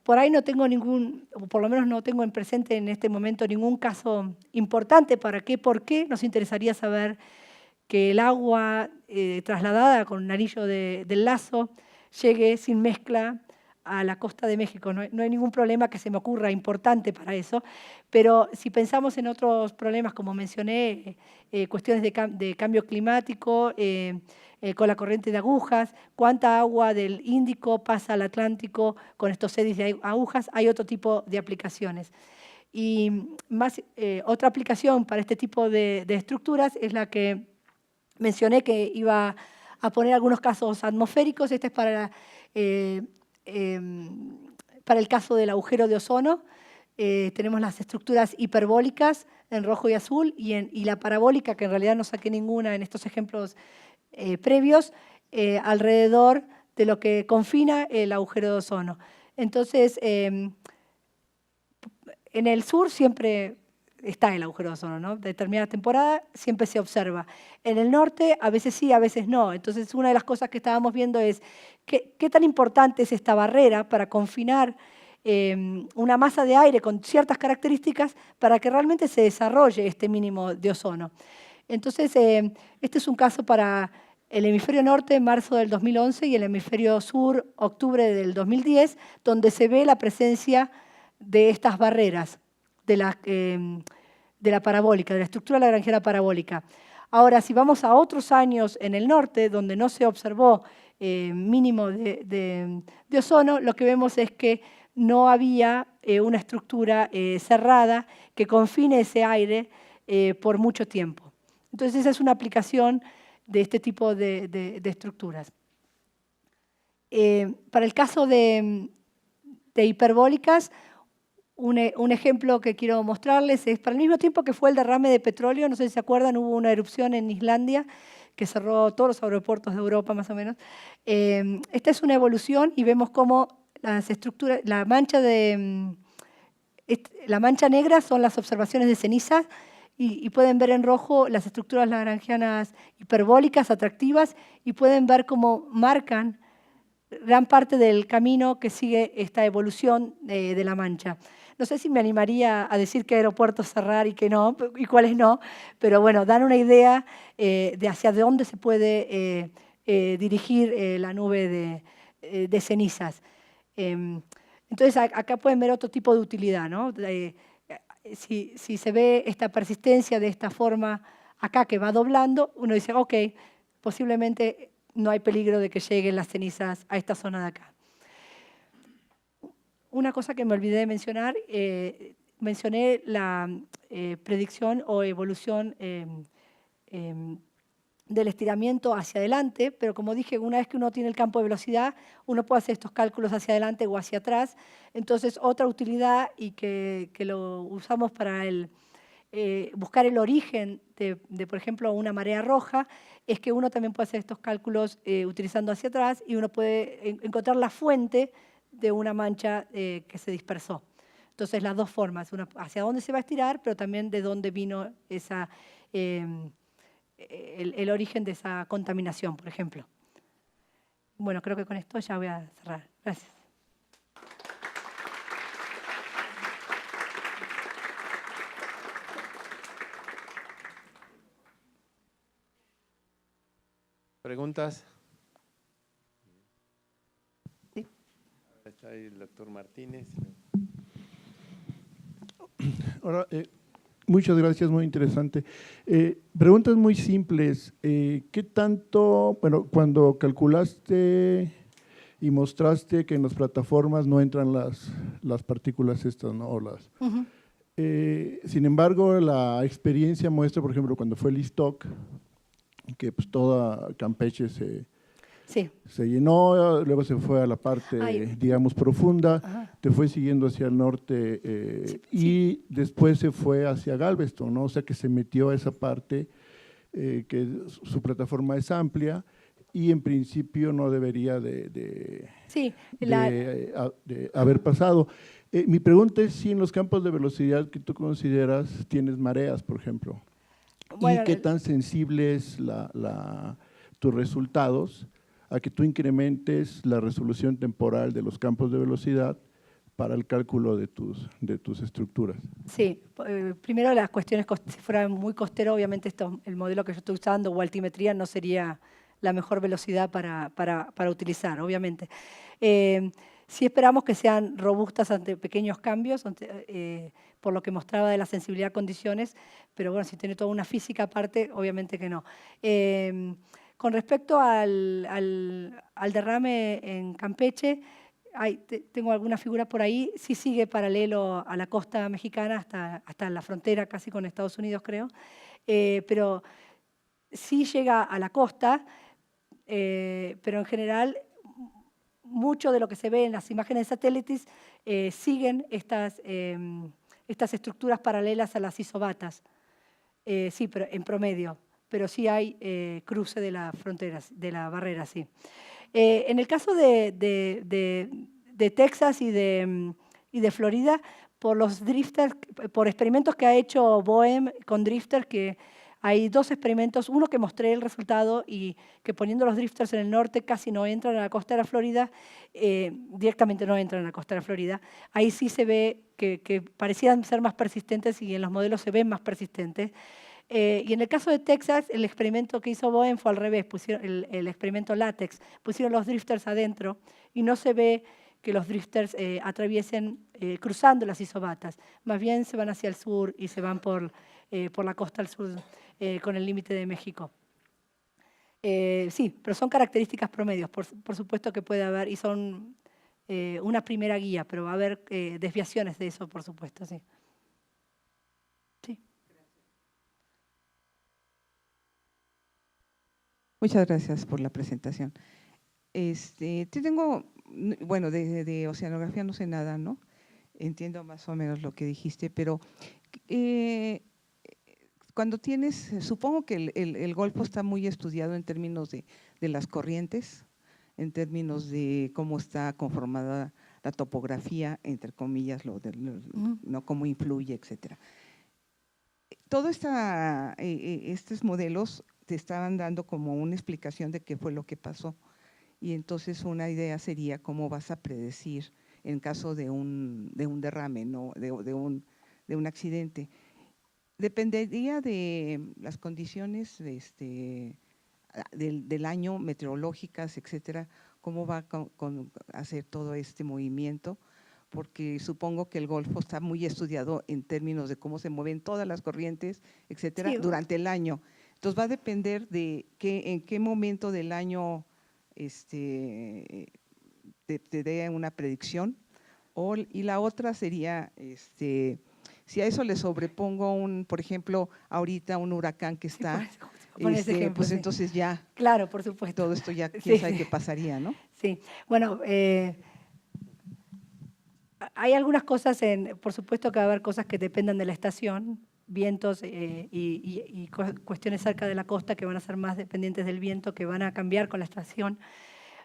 Por ahí no tengo o por lo menos no tengo en presente en este momento ningún caso importante. ¿Por qué? Nos interesaría saber que el agua trasladada con un anillo del lazo llegue sin mezcla a la costa de México. No hay ningún problema que se me ocurra importante para eso, pero si pensamos en otros problemas, como mencioné, cuestiones de cambio climático, con la corriente de agujas, cuánta agua del Índico pasa al Atlántico con estos eddies de agujas, hay otro tipo de aplicaciones. Y otra aplicación para este tipo de estructuras es la que mencioné, que iba a poner algunos casos atmosféricos. Este es para el caso del agujero de ozono. Tenemos las estructuras hiperbólicas en rojo y azul y la parabólica, que en realidad no saqué ninguna en estos ejemplos previos, alrededor de lo que confina el agujero de ozono. Entonces, en el sur siempre está el agujero de ozono, ¿no? De determinada temporada siempre se observa. En el norte a veces sí, a veces no. Entonces, una de las cosas que estábamos viendo es qué tan importante es esta barrera para confinar una masa de aire con ciertas características para que realmente se desarrolle este mínimo de ozono. Entonces, este es un caso para el hemisferio norte en marzo del 2011 y el hemisferio sur octubre del 2010, donde se ve la presencia de estas barreras de la parabólica, de la estructura lagrangiana parabólica. Ahora, si vamos a otros años en el norte, donde no se observó mínimo de ozono, lo que vemos es que no había una estructura cerrada que confine ese aire por mucho tiempo. Entonces, esa es una aplicación de este tipo de estructuras. Para el caso de hiperbólicas, un ejemplo que quiero mostrarles es, para el mismo tiempo que fue el derrame de petróleo, no sé si se acuerdan, hubo una erupción en Islandia que cerró todos los aeropuertos de Europa, más o menos. Esta es una evolución y vemos cómo las estructuras, la mancha negra son las observaciones de cenizas y pueden ver en rojo las estructuras lagrangianas hiperbólicas atractivas y pueden ver cómo marcan gran parte del camino que sigue esta evolución de la mancha. No sé si me animaría a decir qué aeropuertos cerrar y qué no, y cuáles no, pero bueno, dan una idea de hacia dónde se puede dirigir la nube de cenizas. Entonces, acá pueden ver otro tipo de utilidad, ¿no? Si se ve esta persistencia de esta forma acá que va doblando, uno dice, ok, posiblemente no hay peligro de que lleguen las cenizas a esta zona de acá. Una cosa que me olvidé de mencionar, mencioné la predicción o evolución del estiramiento hacia adelante, pero como dije, una vez que uno tiene el campo de velocidad, uno puede hacer estos cálculos hacia adelante o hacia atrás. Entonces, otra utilidad y que lo usamos para buscar el origen de, por ejemplo, una marea roja, es que uno también puede hacer estos cálculos utilizando hacia atrás y uno puede encontrar la fuente de una mancha que se dispersó. Entonces, las dos formas, una hacia dónde se va a estirar, pero también de dónde vino el origen de esa contaminación, por ejemplo. Bueno, creo que con esto ya voy a cerrar. Gracias. ¿Preguntas? Sí. Está ahí el doctor Martínez. Ahora, muchas gracias, muy interesante. Preguntas muy simples. ¿Qué tanto, bueno, cuando calculaste y mostraste que en las plataformas no entran las partículas estas, ¿no? Sin embargo, la experiencia muestra, por ejemplo, cuando fue el ISTOC, que pues toda Campeche se llenó, luego se fue a la parte, digamos, profunda, te fue siguiendo hacia el norte y después se fue hacia Galveston, ¿no? O sea que se metió a esa parte, que su plataforma es amplia y en principio no debería de haber pasado. Mi pregunta es si en los campos de velocidad que tú consideras tienes mareas, por ejemplo, bueno, y qué tan sensible es tus resultados a que tú incrementes la resolución temporal de los campos de velocidad para el cálculo de tus estructuras. Sí, primero las cuestiones, si fuera muy costero, obviamente el modelo que yo estoy usando o altimetría no sería la mejor velocidad para utilizar, obviamente. Sí esperamos que sean robustas ante pequeños cambios, por lo que mostraba de la sensibilidad a condiciones, pero bueno, si tiene toda una física aparte, obviamente que no. Con respecto al derrame en Campeche, tengo alguna figura por ahí, sí sigue paralelo a la costa mexicana hasta la frontera casi con Estados Unidos, creo, pero sí llega a la costa, pero en general mucho de lo que se ve en las imágenes de satélites siguen estas estructuras paralelas a las isobatas, sí, pero en promedio, pero sí hay cruce de las fronteras, de la barrera, sí. En el caso de Texas y de Florida, por los drifters, por experimentos que ha hecho BOEM con drifters, que hay 2 experimentos, uno que mostré el resultado y que poniendo los drifters en el norte casi no entran a la costa de la Florida, directamente no entran a la costa de la Florida. Ahí sí se ve que parecían ser más persistentes y en los modelos se ven más persistentes. Y en el caso de Texas, el experimento que hizo BOEM fue al revés, pusieron el experimento LaTeX, pusieron los drifters adentro y no se ve que los drifters atraviesen cruzando las isobatas, más bien se van hacia el sur y se van por la costa al sur con el límite de México. Sí, pero son características promedios, por supuesto que puede haber, y son una primera guía, pero va a haber desviaciones de eso, por supuesto, sí. Muchas gracias por la presentación. Te tengo, bueno, de oceanografía no sé nada, ¿no? Entiendo más o menos lo que dijiste, pero cuando tienes, supongo que el Golfo está muy estudiado en términos de las corrientes, en términos de cómo está conformada la topografía, entre comillas, ¿no? Cómo influye, etcétera. Todos estos modelos te estaban dando como una explicación de qué fue lo que pasó. Y entonces una idea sería cómo vas a predecir en caso de un derrame, ¿no? de un accidente. Dependería de las condiciones del año, meteorológicas, etcétera, cómo va a hacer todo este movimiento, porque supongo que el Golfo está muy estudiado en términos de cómo se mueven todas las corrientes, etcétera, sí, durante el año. Entonces va a depender de en qué momento del año te dé una predicción. Y la otra sería, si a eso le sobrepongo por ejemplo, ahorita un huracán que está, ejemplo, pues sí, entonces ya. Claro, por supuesto. Todo esto ya quién sabe qué pasaría, ¿no? Sí, bueno, hay algunas cosas, por supuesto que va a haber cosas que dependan de la estación, vientos y cuestiones cerca de la costa que van a ser más dependientes del viento, que van a cambiar con la estación.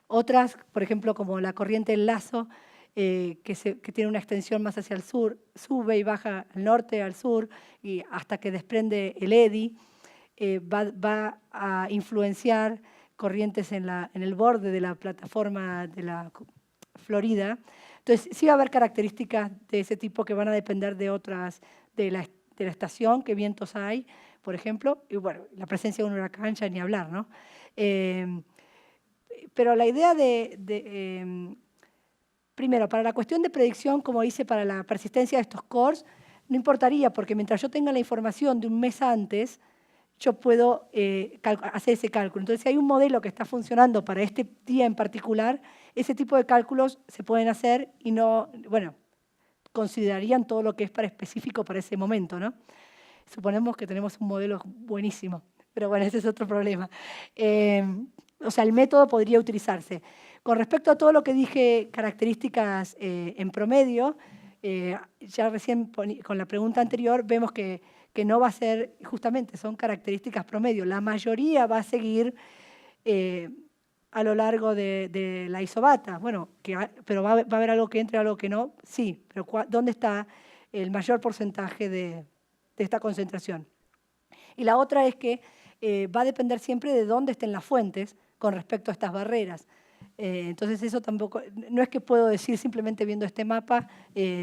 Otras, por ejemplo, como la corriente del Lazo, que tiene una extensión más hacia el sur, sube y baja al norte, al sur, y hasta que desprende el eddy, va a influenciar corrientes en el borde de la plataforma de la Florida. Entonces, sí va a haber características de ese tipo que van a depender de otras, de la estación, qué vientos hay, por ejemplo, y bueno, la presencia de un huracán ya ni hablar, ¿no? Pero la idea primero, para la cuestión de predicción, como hice para la persistencia de estos cores, no importaría, porque mientras yo tenga la información de un mes antes, yo puedo hacer ese cálculo. Entonces, si hay un modelo que está funcionando para este día en particular, ese tipo de cálculos se pueden hacer y no, bueno, considerarían todo lo que es específico para ese momento, ¿no? Suponemos que tenemos un modelo buenísimo, pero bueno, ese es otro problema. O sea, el método podría utilizarse. Con respecto a todo lo que dije, características en promedio, ya recién con la pregunta anterior vemos que no va a ser, justamente son características promedio. La mayoría va a seguir a lo largo de la isobata. Bueno, pero va a haber algo que entre, algo que no, sí, pero ¿dónde está el mayor porcentaje de esta concentración? Y la otra es que va a depender siempre de dónde estén las fuentes con respecto a estas barreras. Entonces eso tampoco, no es que puedo decir simplemente viendo este mapa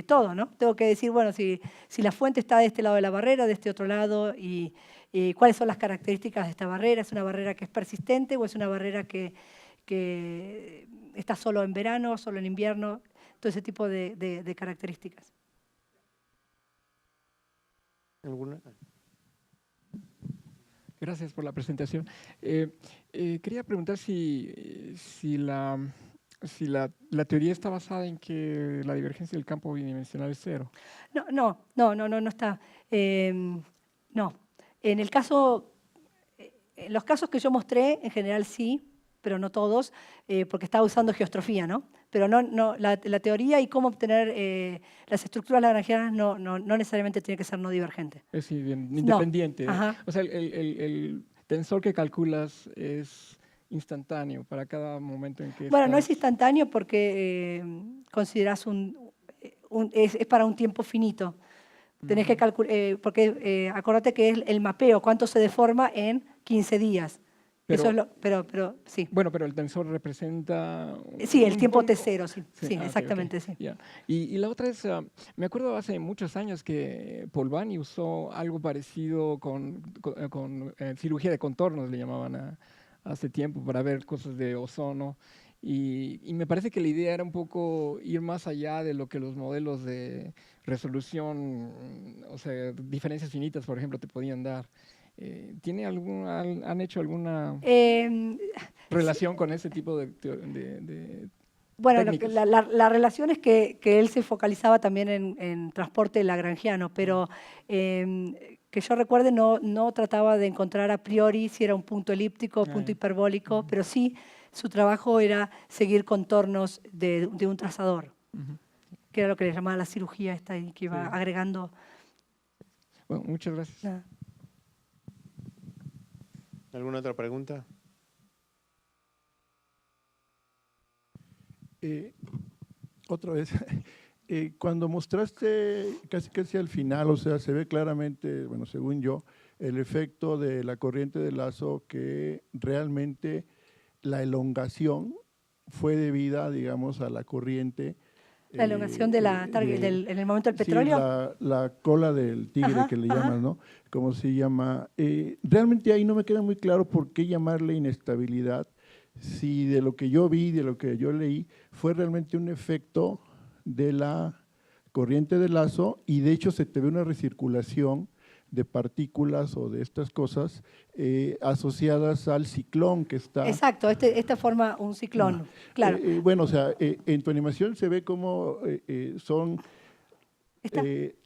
todo, ¿no? Tengo que decir, bueno, si la fuente está de este lado de la barrera, de este otro lado, y cuáles son las características de esta barrera. ¿Es una barrera que es persistente o es una barrera que está solo en verano, solo en invierno? Todo ese tipo de características. ¿Alguna? Gracias por la presentación. Quería preguntar si la teoría está basada en que la divergencia del campo bidimensional es cero. No está. No. En los casos que yo mostré, en general sí, pero no todos, porque estaba usando geostrofía, ¿no? Pero la teoría y cómo obtener las estructuras lagrangianas no necesariamente tiene que ser no divergente. Es decir, independiente. No. O sea, el tensor que calculas es instantáneo para cada momento en que Bueno, no es instantáneo porque consideras es para un tiempo finito. Tenés que calcular, porque acuérdate que es el mapeo, cuánto se deforma en 15 días. Pero sí. Bueno, pero el tensor representa... Sí, el tiempo T0, sí, exactamente, okay. Sí. Yeah. Y la otra es, me acuerdo hace muchos años que Polvani usó algo parecido con cirugía de contornos, le llamaban hace tiempo, para ver cosas de ozono. Y me parece que la idea era un poco ir más allá de lo que los modelos de resolución, o sea, diferencias finitas, por ejemplo, te podían dar. ¿Han hecho alguna relación con ese tipo de bueno, técnicas? La relación es que él se focalizaba también en transporte lagrangiano, pero que yo recuerde no trataba de encontrar a priori si era un punto elíptico o punto hiperbólico, pero sí su trabajo era seguir contornos de un trazador, que era lo que le llamaba la cirugía esta y que iba agregando. Bueno, muchas gracias. Nada. ¿Alguna otra pregunta? Otra vez, cuando mostraste casi al final, o sea, se ve claramente, bueno, según yo, el efecto de la corriente de lazo, que realmente la elongación fue debida, digamos, a la corriente. La elongación en el momento del petróleo. Sí, la cola del tigre que le llaman, ¿no? ¿Cómo se llama? Realmente ahí no me queda muy claro por qué llamarle inestabilidad, si de lo que yo vi, de lo que yo leí, fue realmente un efecto de la corriente de lazo, y de hecho se te ve una recirculación de partículas o de estas cosas asociadas al ciclón que está… Exacto, esta forma un ciclón, claro. Bueno, o sea, en tu animación se ve cómo son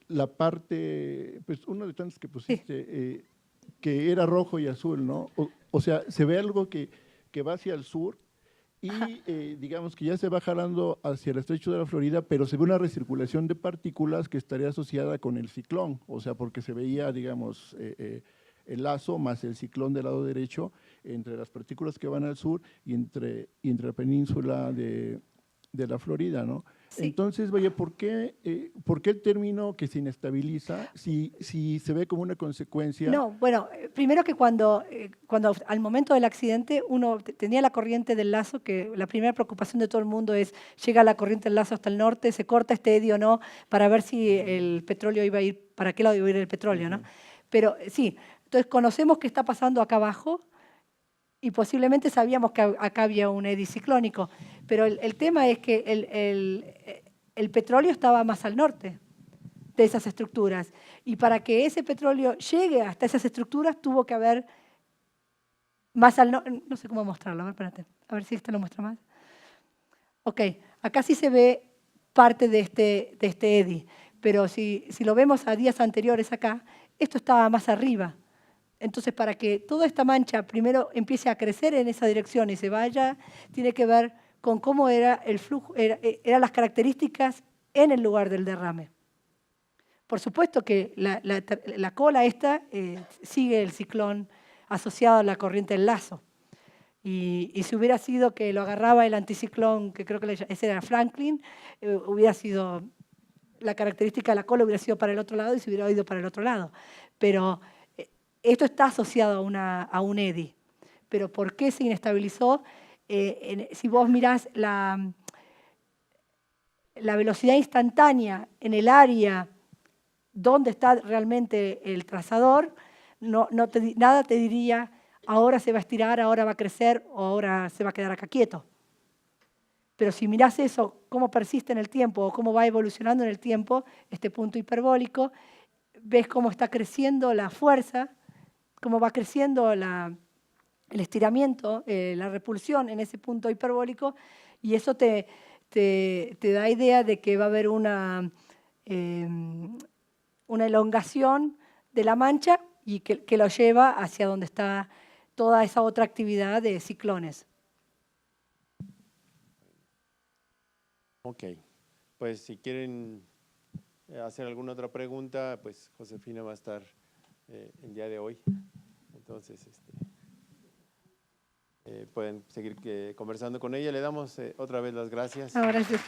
la parte, pues uno de tantos que pusiste, que era rojo y azul, ¿no? O sea, se ve algo que va hacia el sur y digamos que ya se va jalando hacia el estrecho de la Florida, pero se ve una recirculación de partículas que estaría asociada con el ciclón, o sea, porque se veía, digamos, el lazo más el ciclón del lado derecho entre las partículas que van al sur y entre la península de la Florida, ¿no? Sí. Entonces, vaya, ¿por qué el término que se inestabiliza si se ve como una consecuencia? No, bueno, primero que cuando al momento del accidente uno tenía la corriente del lazo, que la primera preocupación de todo el mundo es, llega la corriente del lazo hasta el norte, se corta este edio o no, para ver si el petróleo iba a ir, para qué lado iba a ir el petróleo, ¿no? Pero sí, entonces conocemos qué está pasando acá abajo, y posiblemente sabíamos que acá había un eddy ciclónico, pero el tema es que el petróleo estaba más al norte de esas estructuras, y para que ese petróleo llegue hasta esas estructuras tuvo que haber más al norte, no sé cómo mostrarlo, a ver, espérate, a ver si esto lo muestra más. Ok, acá sí se ve parte de este eddy, pero si lo vemos a días anteriores acá, esto estaba más arriba. Entonces, para que toda esta mancha primero empiece a crecer en esa dirección y se vaya, tiene que ver con cómo era el flujo, eran las características en el lugar del derrame. Por supuesto que la cola esta sigue el ciclón asociado a la corriente del lazo. Y si hubiera sido que lo agarraba el anticiclón, que creo que ese era Franklin, hubiera sido, la característica de la cola hubiera sido para el otro lado y se hubiera ido para el otro lado. Pero esto está asociado a un eddy. Pero ¿por qué se inestabilizó? Si vos mirás la velocidad instantánea en el área donde está realmente el trazador, nada te diría ahora se va a estirar, ahora va a crecer o ahora se va a quedar acá quieto. Pero si mirás eso, cómo persiste en el tiempo o cómo va evolucionando en el tiempo, este punto hiperbólico, ves cómo está creciendo la fuerza, cómo va creciendo el estiramiento, la repulsión en ese punto hiperbólico, y eso te da idea de que va a haber una elongación de la mancha y que lo lleva hacia donde está toda esa otra actividad de ciclones. Ok, pues si quieren hacer alguna otra pregunta, pues Josefina va a estar el día de hoy. Entonces, pueden seguir conversando con ella. Le damos otra vez las gracias. Gracias.